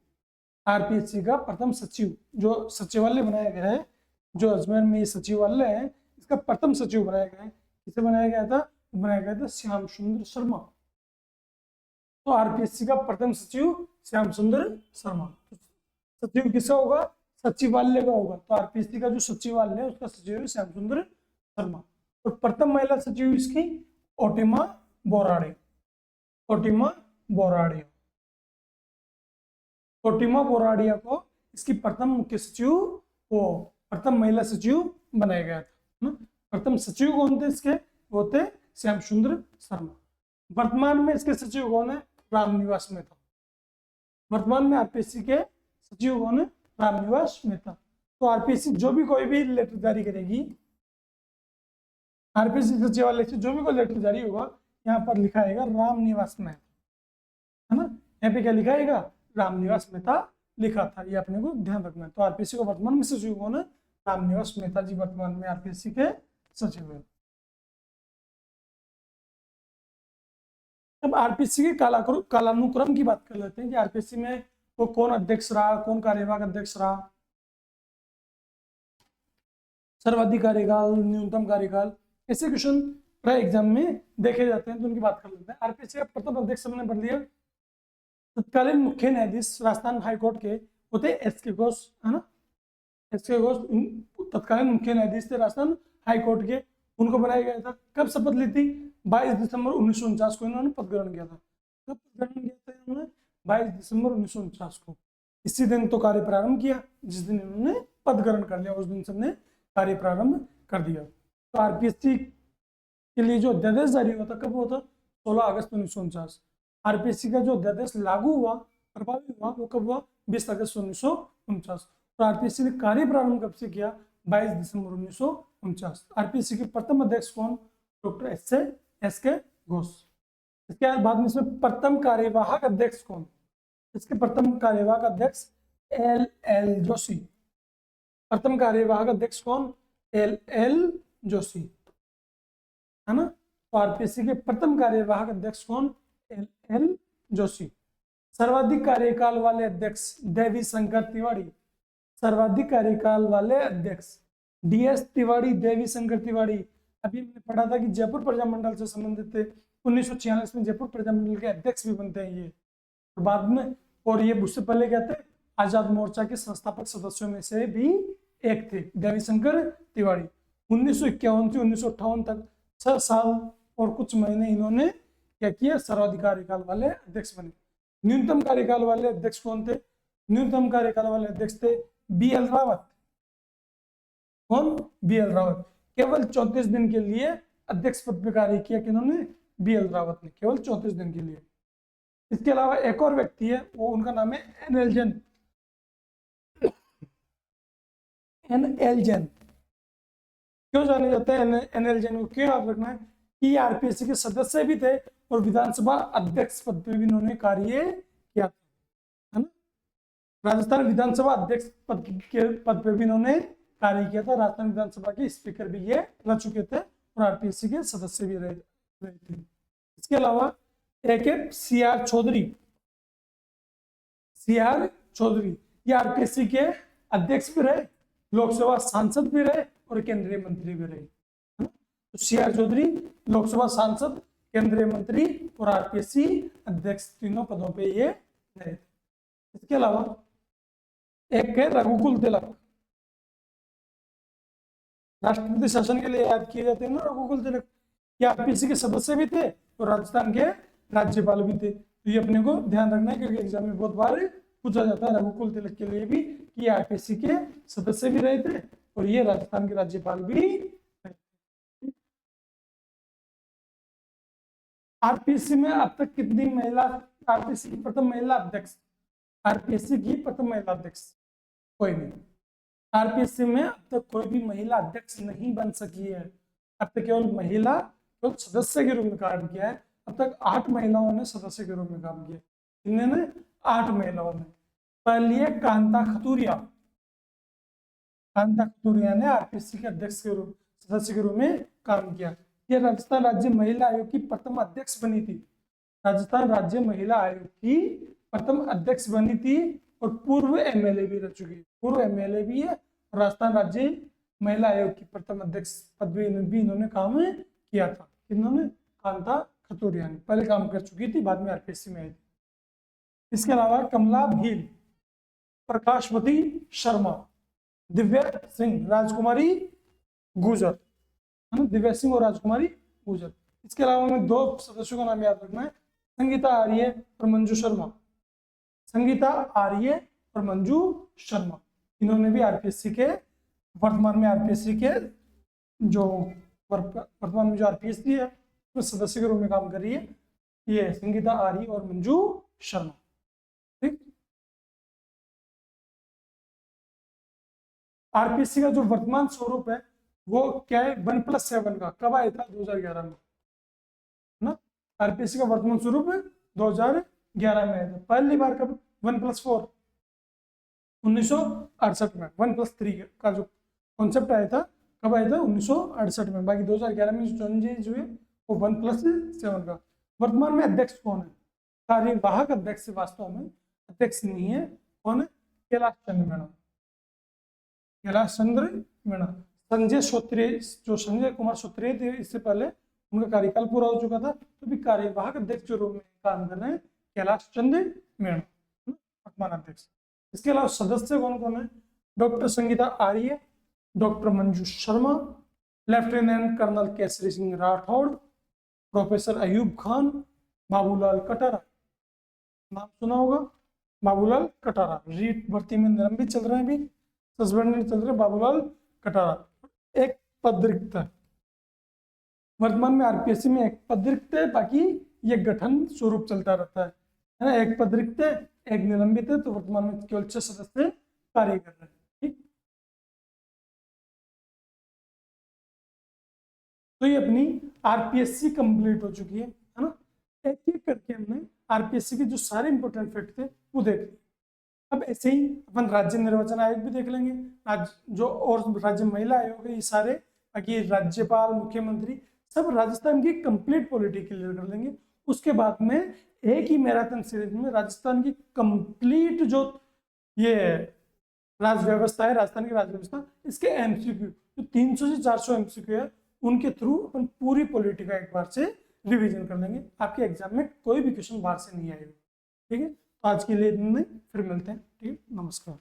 आरपीएससी का प्रथम सचिव जो सचिवालय बनाया गया है, जो अजमेर में ये सचिवालय है, इसका प्रथम सचिव बनाया गया है। किसे बनाया गया था? बनाया गया था श्याम सुंदर शर्मा। तो आरपीएससी का प्रथम सचिव श्याम सुंदर शर्मा। सचिव किसका होगा? सचिवालय का होगा। तो आरपीएससी का जो सचिवालय है उसका सचिव श्याम सुंदर शर्मा। और प्रथम महिला सचिव इसकी ओटिमा बोराड़े। ओटिमा बोराड़िया को इसकी प्रथम मुख्य सचिव, वो प्रथम महिला सचिव बनाया गया था। प्रथम सचिव कौन थे इसके? वो थे श्याम सुंदर शर्मा। वर्तमान में इसके सचिव कौन है? रामनिवास मेहता। वर्तमान में आरपीएससी के सचिव कौन है? रामनिवास मेहता। तो आरपीएससी जो भी कोई भी लेटर जारी करेगी, आरपीएससी सचिवालय से जो भी कोई लेटर जारी होगा यहाँ पर लिखा आएगा रामनिवास मेहता, है ना। यहाँ पे क्या लिखा आएगा, रामनिवास मेहता लिखा था, ये अपने को ध्यान रखना है। तो आरपीएससी को वर्तमान में सचिव कौन है, रामनिवास मेहता जी वर्तमान में आरपीएससी के सचिव है। अब आरपीएससी के कालानुक्रम की बात कर लेते हैं कि आरपीएससी में वो कौन अध्यक्ष रहा, कौन कार्यवाहक अध्यक्ष रहा, सर्वाधिक कार्यकाल, न्यूनतम कार्यकाल, ऐसे क्वेश्चन प्राय एग्जाम में देखे जाते हैं, तो उनकी बात कर लेते हैं। आरपीएससी का प्रथम अध्यक्ष हमने पढ़ लिया, तत्कालीन मुख्य न्यायाधीश राजस्थान हाईकोर्ट के होते एस के घोष, है ना। एस के घोष तत्कालीन मुख्य न्यायाधीश थे राजस्थान हाईकोर्ट के, उनको बनाया गया था। कब शपथ ली थी, 22 दिसंबर 1949 को इन्होंने पद ग्रहण किया था। कब पद ग्रहण किया था इन्होंने, 22 दिसंबर 1949 को। इसी दिन तो कार्य प्रारंभ किया, जिस दिन इन्होंने पद ग्रहण कर लिया उस दिन सबने कार्य प्रारंभ कर दिया। तो आरपीएससी के लिए जो अध्यादेश जारी हुआ था कब हुआ था, 16 अगस्त 1949। आरपीएससी का जो अध्यादेश लागू हुआ, प्रभावी हुआ, वो कब हुआ, 20 अगस्त 1949। तो आरपीएससी ने कार्य प्रारंभ कब से किया, 22 दिसंबर 1949। आरपीएससी के प्रथम अध्यक्ष कौन, डॉक्टर एस के घोष। इसके बाद में इसमें प्रथम कार्यवाहक अध्यक्ष कौन, इसके प्रथम कार्यवाहक अध्यक्ष एल जोशी। प्रथम कार्यवाहक अध्यक्ष कौन, एल जोशी, है ना। तो आरपीएससी के प्रथम कार्यवाहक अध्यक्ष कौन, एल जोशी। सर्वाधिक कार्यकाल वाले अध्यक्ष देवी शंकर तिवारी। सर्वाधिक कार्यकाल वाले अध्यक्ष डीएस तिवारी, देवी शंकर तिवारी। अभी हमने पढ़ा था कि जयपुर प्रजामंडल से संबंधित थे, 1946 में जयपुर प्रजामंडल के अध्यक्ष भी बनते हैं ये, और बाद में, और ये उससे पहले क्या थे, आजाद मोर्चा के संस्थापक सदस्यों में से भी एक थे देवी शंकर तिवारी। 1951 से 1958 तक 6 साल और कुछ महीने इन्होंने क्या किया, सर्वाधिक कार्यकाल वाले अध्यक्ष बने। न्यूनतम कार्यकाल वाले अध्यक्ष कौन थे, न्यूनतम कार्यकाल वाले अध्यक्ष थे बीएल रावत। कौन, बीएल रावत। केवल 34 दिन के लिए अध्यक्ष पद पर कार्य किया, किन्होंने, बीएल रावत ने, केवल 34 दिन के लिए। इसके अलावा एक और व्यक्ति है, वो उनका नाम है एनएल जैन। एनएल जैन क्यों जाने जाते हैं एनएल जैन को, क्यों याद रखना है कि आरपीएससी के सदस्य भी थे और विधानसभा अध्यक्ष पद पर भी इन्होंने कार्य किया था, है ना। राजस्थान विधानसभा अध्यक्ष पद पर भी इन्होंने कार्य किया था। राजस्थान विधानसभा के स्पीकर भी ये रह चुके थे और आरपीएससी के सदस्य भी रहे थे। इसके अलावा एक है सीआर चौधरी। सीआर चौधरी ये आरपीएससी के अध्यक्ष भी रहे, लोकसभा सांसद भी रहे और केंद्रीय मंत्री भी रहे। तो सीआर चौधरी लोकसभा सांसद, केंद्रीय मंत्री और आरपीएससी अध्यक्ष, तीनों पदों पे ये रहे। इसके अलावा एक है रघुकुल तिलक। राष्ट्रपति शासन के लिए याद किए जाते हैं ना रघुकुल तिलक। ये आरपीएससी के सदस्य भी थे और राजस्थान के राज्यपाल भी थे। तो ये अपने को ध्यान रखना है क्योंकि एग्जाम में बहुत बार पूछा जाता है रघुकुल तिलक के लिए भी कि आरपीएससी के सदस्य भी रहे थे और ये राजस्थान के राज्यपाल भी। आरपीएससी में अब तक कितनी महिला, आरपीएससी की प्रथम महिला अध्यक्ष, आरपीएससी की प्रथम महिला अध्यक्ष कोई नहीं। आरपीएससी में अब तक कोई भी महिला अध्यक्ष नहीं बन सकी है। अब तक केवल महिला तो सदस्य के रूप में काम किया है। अब तक 8 महिलाओं ने सदस्य के रूप में काम किया। इन्होंने 8 महिलाओं ने। पहली है कांता खतूरिया। कांता खतूरिया ने आरपीएससी के अध्यक्ष के रूप, सदस्य के रूप में काम किया। यह राजस्थान राज्य महिला आयोग की प्रथम अध्यक्ष बनी थी। राजस्थान राज्य महिला आयोग की प्रथम अध्यक्ष बनी थी और पूर्व एमएलए भी रह चुकी है। पूर्व एमएलए भी है और राजस्थान राज्य महिला आयोग की प्रथम अध्यक्ष पद भी इन्होंने काम किया था। इन्होंने कांता खतूरिया ने पहले काम कर चुकी थी, बाद में आरपीएससी में आई थी। इसके अलावा कमला भील, प्रकाशवती शर्मा, दिव्या सिंह, राजकुमारी गुजर, है ना, दिव्या सिंह और राजकुमारी गुजर। इसके अलावा हमें 2 सदस्यों का नाम याद रखना है, संगीता आर्य और मंजू शर्मा। संगीता आर्य और मंजू शर्मा, इन्होंने भी आरपीएससी के वर्तमान में आरपीएससी के जो वर्तमान में जो आरपीएससी है उस सदस्य के रूप में काम कर रही है। ये संगीता आर्य और मंजू शर्मा। ठीक, आरपीएससी का जो वर्तमान स्वरूप है वो क्या है 1+7 का कब आया था 2011 में ना। आरपीएससी का वर्तमान स्वरूप 2011 में आया था। पहली बार कब 1+4 1968 में। 1+3 का जो कॉन्सेप्ट आया था कब आया था 1968 में। बाकी 2011 में जो चेंजेस हुए वो 1+7 का। वर्तमान में अध्यक्ष कौन है? कार्यवाहक अध्यक्ष वास्तव में अध्यक्ष नहीं है। कौन है? कैलाश चंद्र मीणा। कैलाश चंद्र मीणा। संजय सूत्रे, जो संजय कुमार सूत्रे थे इससे पहले उनका कार्यकाल पूरा हो चुका था, तो भी कार्यवाहक अध्यक्ष के रूप में काम कर रहे हैं कैलाश चंद्र मीणा, वर्तमान अध्यक्ष। इसके अलावा सदस्य कौन कौन है? Doctor Sangeeta Arya, doctor Manju Sharma, lieutenant colonel Kesari Singh Rathore, professor Ayub Khan, Babulal Katara. नाम सुना होगा बाबूलाल कटारा। रीट भर्ती में निलंबित चल रहे हैं, अभी सस्पेंडेड चल रहे हैं बाबूलाल कटारा। एक पद रिक्त है वर्तमान में आरपीएससी में, एक पद रिक्त है, बाकी ये गठन स्वरूप चलता रहता है ना। एक पद रिक्त है, एक निलंबित है, तो वर्तमान में केवल 6 सदस्य कार्य कर रहे हैं। ठीक, तो ये अपनी आरपीएससी कंप्लीट हो चुकी है ना। एक एक करके हमने आरपीएससी के जो सारे इंपॉर्टेंट फैक्ट थे वो देख लिए। अब ऐसे ही अपन राज्य निर्वाचन आयोग भी देख लेंगे, राज्य जो और राज्य महिला आयोग है ये सारे, बाकी राज्यपाल मुख्यमंत्री सब राजस्थान की कंप्लीट पॉलिटी क्लियर कर लेंगे। उसके बाद में एक ही मैराथन सीरीज में राजस्थान की कंप्लीट जो ये राज व्यवस्था है, राजस्थान की राज व्यवस्था, इसके एमसीक्यू जो 300 से 400 एमसीक्यू है उनके थ्रू अपन पूरी पॉलिटी का एक बार से रिवीजन कर लेंगे। आपके एग्जाम में कोई भी क्वेश्चन बाहर से नहीं आएगा। ठीक है, तो आज के लिए इतने, फिर मिलते हैं। ठीक है, नमस्कार।